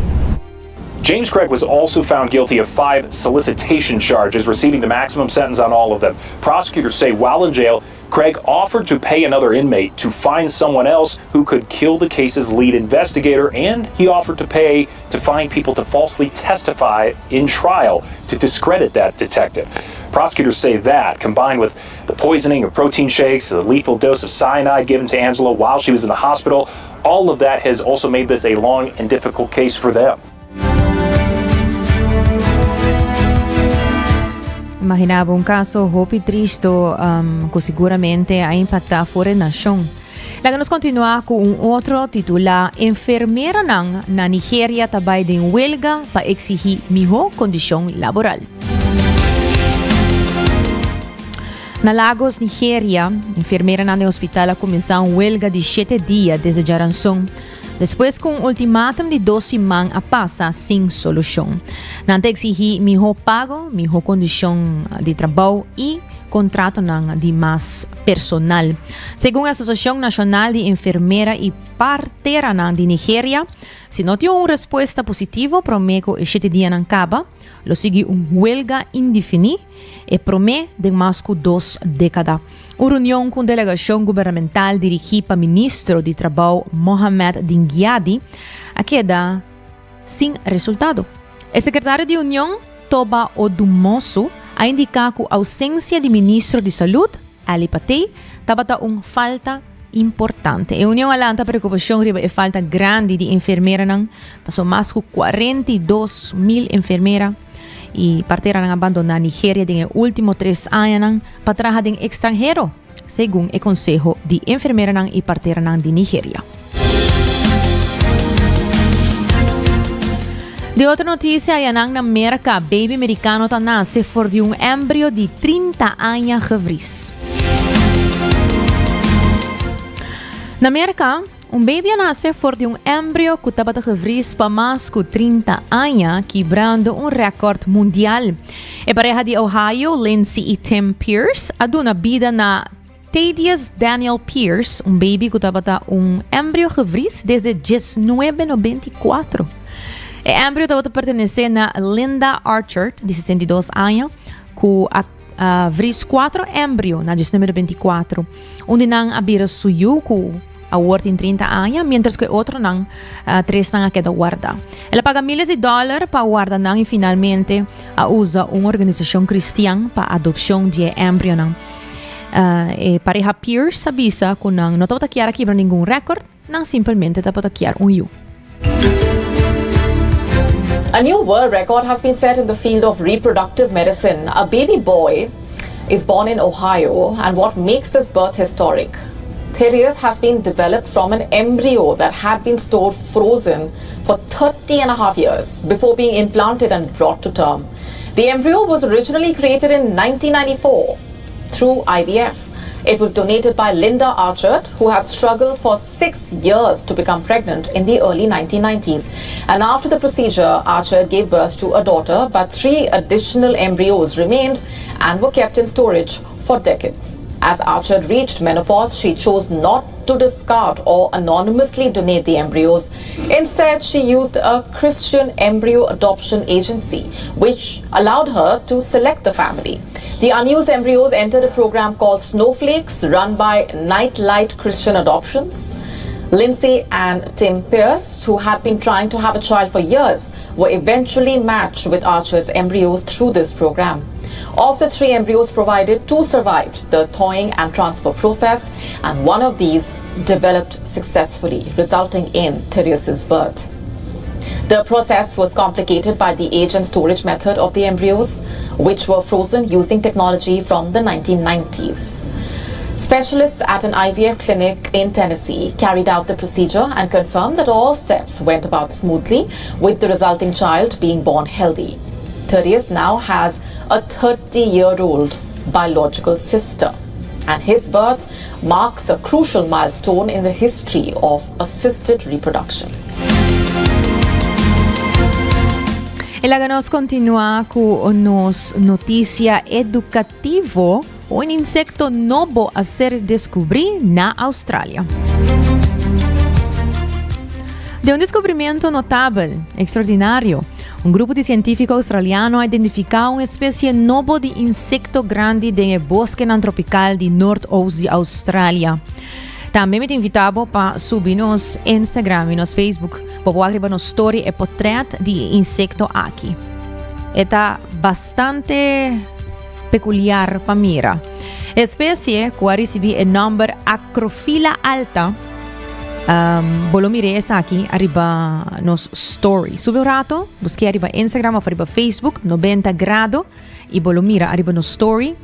James Craig was also found guilty of 5 solicitation charges, receiving the maximum sentence on all of them. Prosecutors say while in jail, Craig offered to pay another inmate to find someone else who could kill the case's lead investigator, and he offered to pay to find people to falsely testify in trial to discredit that detective. Prosecutors say that, combined with the poisoning of protein shakes, the lethal dose of cyanide given to Angela while she was in the hospital, all of that has also made this a long and difficult case for them. Imaginava um caso hopi triste que seguramente a impactar fora da nação. Laga nos continuar com outro titular. Enfermeira na Nigéria trabalha em huelga para exigir melhor condição laboral. Na Lagos, Nigéria, enfermeira no hospital começou uma huelga de 7 dias desde Jaranson. Depois que um ultimátum de 12 semanas a passa sem solução. Não exigir melhor pago, melhor condição de trabalho e contrato de mais personal. Segundo a Associação Nacional de Enfermeira e partera de Nigeria. Si no dio una respuesta positiva, prometo e 7 dias não acaba, lo sigue huelga indefinida e promete de mais que 2 décadas. Uma reunião com delegação governamental dirigida para o ministro de Trabalho Mohamed Dingyadi a queda sem resultado. O secretário de União, Toba Odumosu, a indicar que a ausência de ministro de Saúde, Ali Patei, estava uma falta importante. A União alanta preocupação sobre a falta grande de enfermeiras, passou mais de 42,000 enfermeiras e partiram abandonar a Nigéria nos últimos 3 anos para trabalhar em estrangeiro, segundo o Conselho de Enfermeiras e Parteiras de Nigéria. De outra notícia, na América, baby americano nasce por de embrio de 30 anos gevries. Na América, baby nasce por de embrio que estava gevries para mais de 30 anos, quebrando recorde mundial. A pareja de Ohio, Lindsay e Tim Pierce, aduna vida na Thaddeus Daniel Pierce, baby que estava embrio gevries desde 1994. O embrio estava pertencendo a Linda Archer, de 62 anos, que vris 4 embrio na 1924, onde não havia suyo que a guarda em 30 anos, mientras que outro não 3 não queda guarda. Ela paga milhares de dólares para guarda não e finalmente usa uma organização cristã para a adoção de embrio não. E pareja Pierce avisa que não estava a quebrar nenhum recorde, não simplesmente estava a quebrar you. A new world record has been set in the field of reproductive medicine. A baby boy is born in Ohio, and what makes this birth historic? Thaddeus has been developed from an embryo that had been stored frozen for 30.5 years before being implanted and brought to term. The embryo was originally created in 1994 through IVF. It was donated by Linda Archer, who had struggled for 6 years to become pregnant in the early 1990s. And after the procedure, Archer gave birth to a daughter, but 3 additional embryos remained and were kept in storage for decades. As Archer reached menopause, she chose not to discard or anonymously donate the embryos. Instead, she used a Christian embryo adoption agency, which allowed her to select the family. The unused embryos entered a program called Snowflakes, run by Nightlight Christian Adoptions. Lindsay and Tim Pierce, who had been trying to have a child for years, were eventually matched with Archer's embryos through this program. Of the 3 embryos provided, 2 survived the thawing and transfer process, and one of these developed successfully, resulting in Thaddeus' birth. The process was complicated by the age and storage method of the embryos, which were frozen using technology from the 1990s. Specialists at an IVF clinic in Tennessee carried out the procedure and confirmed that all steps went about smoothly, with the resulting child being born healthy. Thaddeus now has a 30-year-old biological sister, and his birth marks a crucial milestone in the history of assisted reproduction. Ela nos continua com nos notícia educativo, um insecto novo a ser descoberto na Austrália. De um descobrimento notável, extraordinário, um grupo de científicos australianos identificou uma espécie nova de insecto grande no bosque tropical de North-Oeste de Austrália. Também me invitava para subir nos Instagram e nos Facebook para agregar nos story e portrait de insecto aqui. Está bastante peculiar para mira. A espécie que recebe o nome Acrophila alta. Bolomire essa aqui arriba nos story. Sube um rato, busquei arriba Instagram ou arriba Facebook 90 grado e bolomira arriba nos story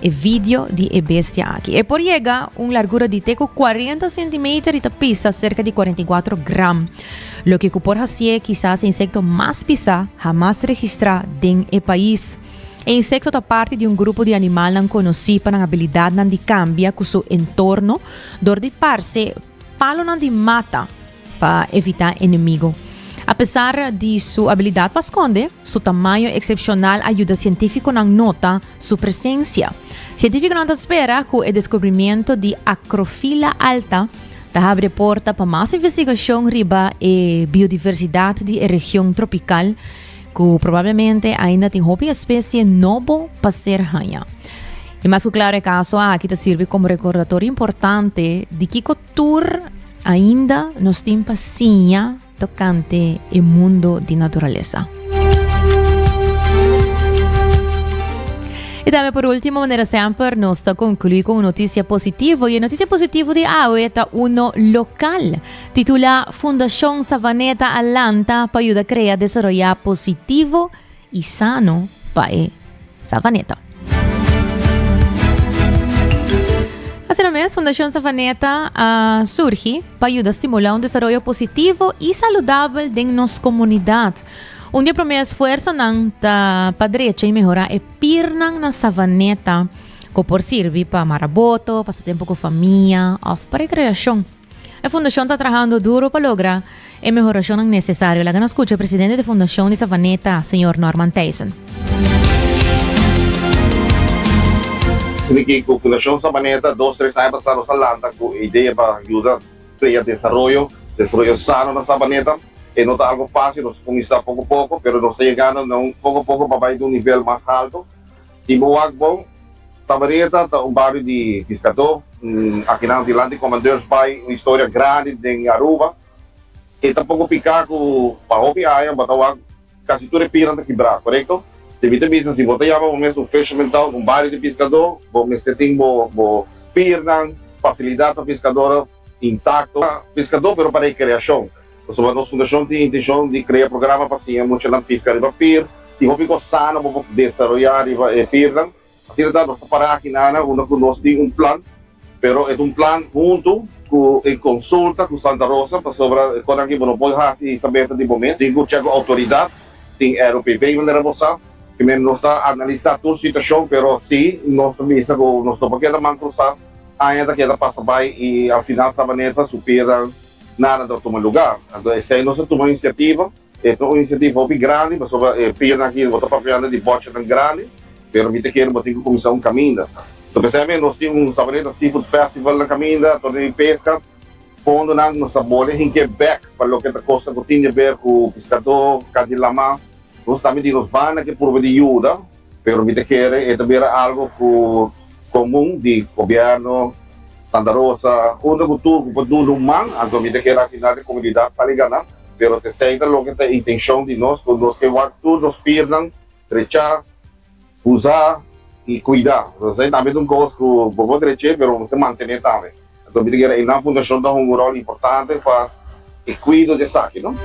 e vídeo de e bestia aqui. E por chega largura de teco 40 cm e pesa cerca de 44 gramas. Lo que por hacer quizás insecto mais pisa jamás registrado em e país. O insecto é parte de grupo de animal não conhecido para a habilidade de cambiar com seu entorno, dor de parse palo de mata para evitar inimigo. Apesar de sua habilidade para esconder, seu tamanho excepcional ajuda científicos a notar sua presença. Científicos não esperam que o descobrimento de Acrophila alta Tá abre porta para mais investigação riba e biodiversidade de região tropical, que provavelmente ainda tem hobby espécie novo para ser ranha. E mais claro é caso aqui te serve como recordatório importante de que cultura ainda nos tem paciência tocante o mundo de natureza. E também por último, maneira sempre, nós concluímos com notícia positiva. E a notícia positiva de hoje é uno local, titula Fundação Savaneta Atlanta para ajudar a crear desarrollar positivo e sano para Savaneta. Assim mesmo, Fundação Savaneta surge para ajudar a estimular desenvolvimento positivo e saudável em nossa comunidade. Dia para meu esforço para direita e melhorar a pirna na Savaneta, que por servir para maraboto, passar tempo com a família ou para recreação. A Fundação está trabalhando duro para lograr a melhoração necessária. La escucha o presidente da Fundação de Savaneta, Sr. Norman Tyson. Que com a Fundação Savaneta, 2-3 anos passados a Atlanta, com ideia para ajudar a criar desenvolvimento sano na Savaneta. E não está algo fácil, nós começamos pouco a pouco, mas nós estamos chegando pouco a pouco para ir um nível mais alto. Tipo, Savaneta é um bairro de pescador, aqui na Atlanta, Commanders Bay, uma história grande em Aruba. E está pouco picar com a hobby aia, mas quase tudo é pirata quebrar, correto? Devido a isso, se você chama um fechamento, um bairro de pescador, você tem pirna, facilidade para pescador intacto, pescador, mas para a criação. A nossa fundação tem a intenção de criar programa para assim, muito na pesca riba pir, e hobby ko sana para desenvolver riba pir lang. Assim nós estamos para aqui na nós temos plano, pero é plan junto com consulta com Santa Rosa para sobre quando aqui não pode fazer saber de momento, tem que chegar a autoridade, tem RPV maneira você, que nós está analisar toda a situação, pero sim nós missa com nós estamos aqui na mancruzar, ainda que ela passa bem e ao final Savaneta supera nada de tomar lugar. Então, essa aí nós tomamos iniciativa, é uma iniciativa hobby grande, mas sobre pena aqui, botar papel de bote tão grande, pero me te quero botar que começar um caminho. Então, percebe, nós temos um Savaneta Seafood Festival na caminho, torneio de pesca, pondo na nossa bolha em Quebec, para o que a costa que tinha a ver com o pescador, Cadilama, nós também temos vana que por de ajuda, pero me te quero é também algo comum de governo, Santa Rosa, onde o turco pode do humano, então me daquela final de comunidade para ligar, pero te seita lo que tem intenção de nós, quando nós que tudo nos perdam, trechar, usar e cuidar. Então aí também um coisa que vou trecher, pero você manter também. Então me daquela na fundação dá um rol importante para o cuidado dessa aqui, não?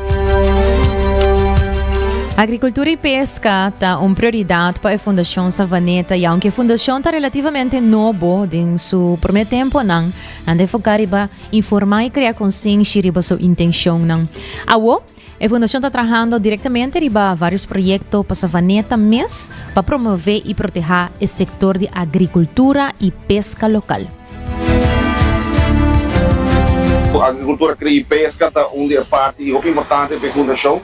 Agricultura e pesca está uma prioridade para a Fundação Savaneta, e aunque a Fundação está relativamente nova em seu primeiro tempo, não deve focar em informar e criar consciência sobre sua intenção. Agora, a Fundação está trabalhando diretamente em vários projetos para Savaneta, mas para promover e proteger o setor de agricultura e pesca local. A agricultura e pesca está uma parte importante para a Fundação.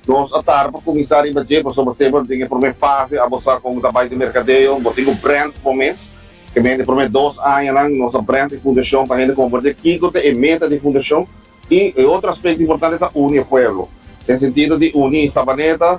Nós atar para começar a bater, para você tem a primeira fase, a mostrar como trabalho de mercadeio, tem um brand por mês, que vem de primeiro 2 anos, nossa brand de fundação para a gente converter aqui, que é meta de fundação, e outro aspecto importante é unir o povo, no sentido de unir Savaneta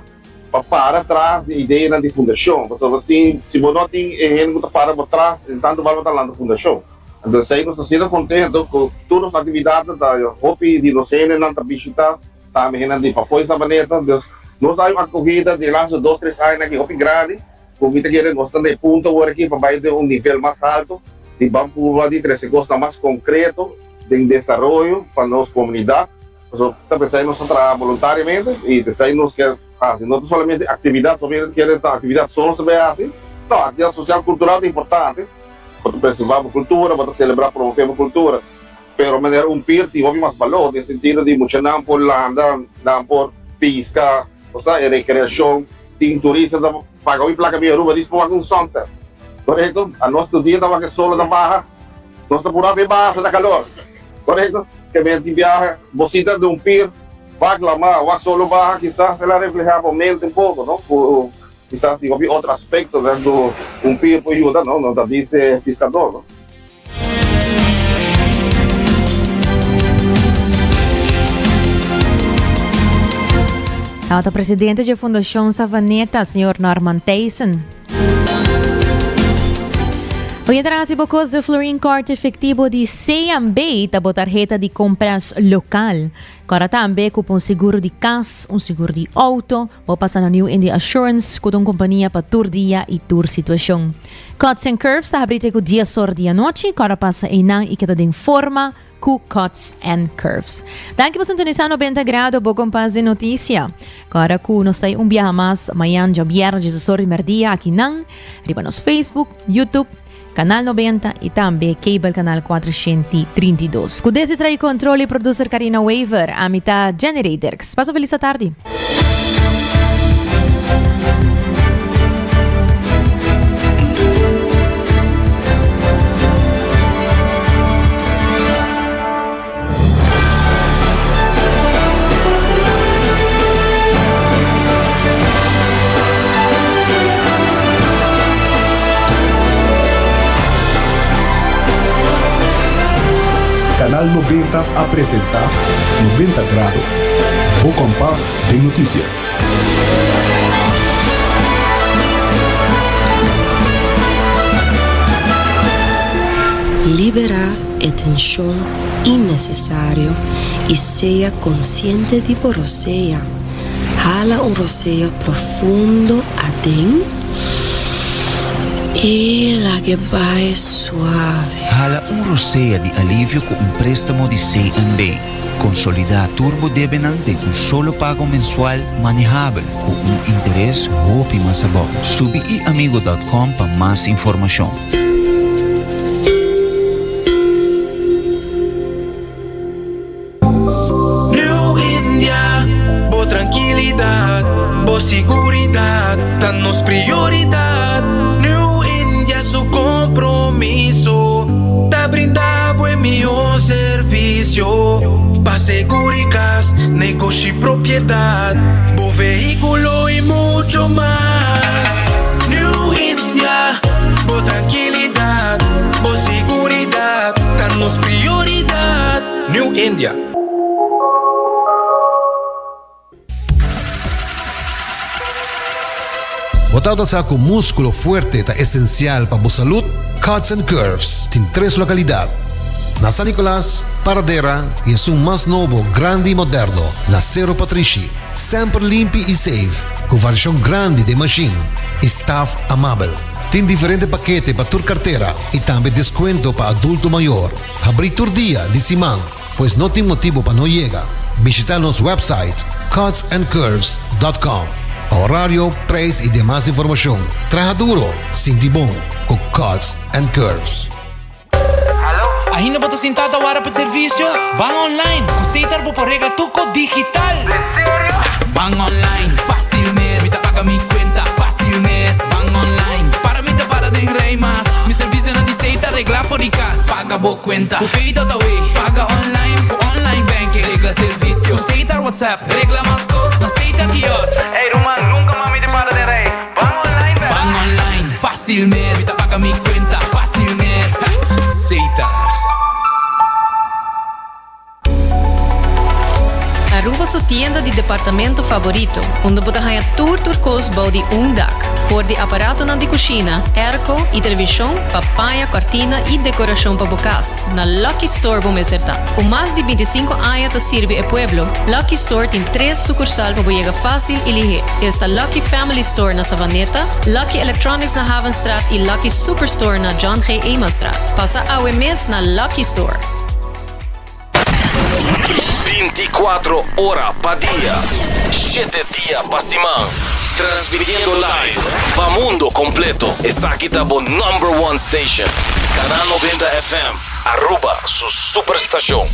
para trás da ideia de fundação, porque assim, se você não tem gente que para trás, então vai estar lá na fundação. Então, aí nós estamos contentes com todas as atividades da hobby de docência, na visitar, também de para fora Savaneta, nós temos uma corrida de lá 2-3 anos aqui, hobby grande, corrida que nós estamos de ponto agora aqui para ir de um nível mais alto, e vamos por de 13 coisas mais concreto de desenvolvimento para nossa comunidade. Então, nós trabalhamos voluntariamente e nós queremos fazer não somente atividade, somente queremos atividade só também assim, não, atividade social cultural é importante, para preservar a cultura, para celebrar, promover a cultura. Pero maneira pir tem mais valor, no sentido de muito não por landa, não por pesca, ou seja, recreação, tem turista que paga uma placa de Aruba, diz para um sunset. Correto? A nosso dia estava que solo na barra, nós estamos por aí baixa da calor. Correto? Que vem de viagem, você de pir, vai lá, vai solo barra, quizás ela refleja a mente pouco, não? Quizás tem outro aspecto do pir por ajuda, não? Não está diz pescador, não? Ang presidente da Fundação Savaneta, Sr. Norman Tyson. Hoy entrará si bocos de Florin Card efectivo de CMB tabo tarjeta de compras local. Agora também com um seguro de casa, um seguro de auto, ou passar na New India Assurance com uma companhia para tur dia e tur situação. Cuts and Curves está aberto com dia sor dia noite, agora passa em nan e queda em forma com Cuts and Curves. Danke por sintonizar 90 graus, boa compás de notícia. Agora com nós tem viaje mais amanhã, já viernes, de sor e merdia aqui nan, arriba nos Facebook, YouTube, Canal 90 e também Cable Canal 432. Com desse trai controle, producer Karina Waver, a mitad Generators. Passo feliz tarde. Canal 90 apresenta 90 grados. O compás de notícia. Libera tensión innecesario y sea consciente de borosea. Jala un roceo profundo adentro. E la que vai suave. Hala un rosea de alivio con un préstamo de CMB. Consolidar turbo debenante con solo pago mensual manejable con un interés óptimo sabor. Subiiamigo.com para más información. New India, bo tranquilidad, bo seguridad, danos prioridad. New India su compromiso, te brinda buen mejor servicio. Pa seguricas, negocio y propiedad, bo vehículo y mucho más. New India, bo tranquilidad, bo seguridad, danos prioridad. New India. Botado sa com músculo fuerte ta esencial para a saúde, Cuts and Curves tem 3 localidades. Na San Nicolás, Paradera e é um mais novo, grande e moderno, na Cerro Patrici. Sempre limpo e safe, com versão grande de machine. Staff amável. Tem diferentes paquetes para tua carteira e também desconto para adulto maior. Abrir todo dia de semana, pois não tem motivo para não chegar. Visitar nosso website cutsandcurves.com. Horário, preço e demais informação. Traja duro, sinti bom, com Cuts and Curves. Ainda bota sentada agora para serviço? Van online, aceitar por regla tuco digital. ¿En serio? Van online, fácil mes. Me paga mi cuenta, fácil mes. Van online, para mí te para de rey más. Mi servicio no dice regla fóricas. Paga bo cuenta, copia todo away. Paga online, online banking. Regla servicio, aceitar WhatsApp. Regla más cosas, aceita Dios. Hey Roman, nunca mami te para de rey. Van online, van online, fácil mes. Me paga mi cuenta, fácil mes. Aceitar. Aruba su tienda de departamento favorito, onde você ganha turcos body dak, for de aparato na de cozinha, airco e televisão, papaya, cortina e decoração para bocas. Na Lucky Store vamos acertar. Com mais de 25 anos te serve o pueblo, Lucky Store tem 3 sucursal para chegar fácil e ligeiro. Está Lucky Family Store na Savaneta, Lucky Electronics na Havenstraat e Lucky Superstore na John G. Emastraat. Passa ao mês na Lucky Store. 24 horas para día, 7 días para semana, transmitiendo live para mundo completo. Está aquí tabo #1 station, Canal 90 FM, arroba su superestación.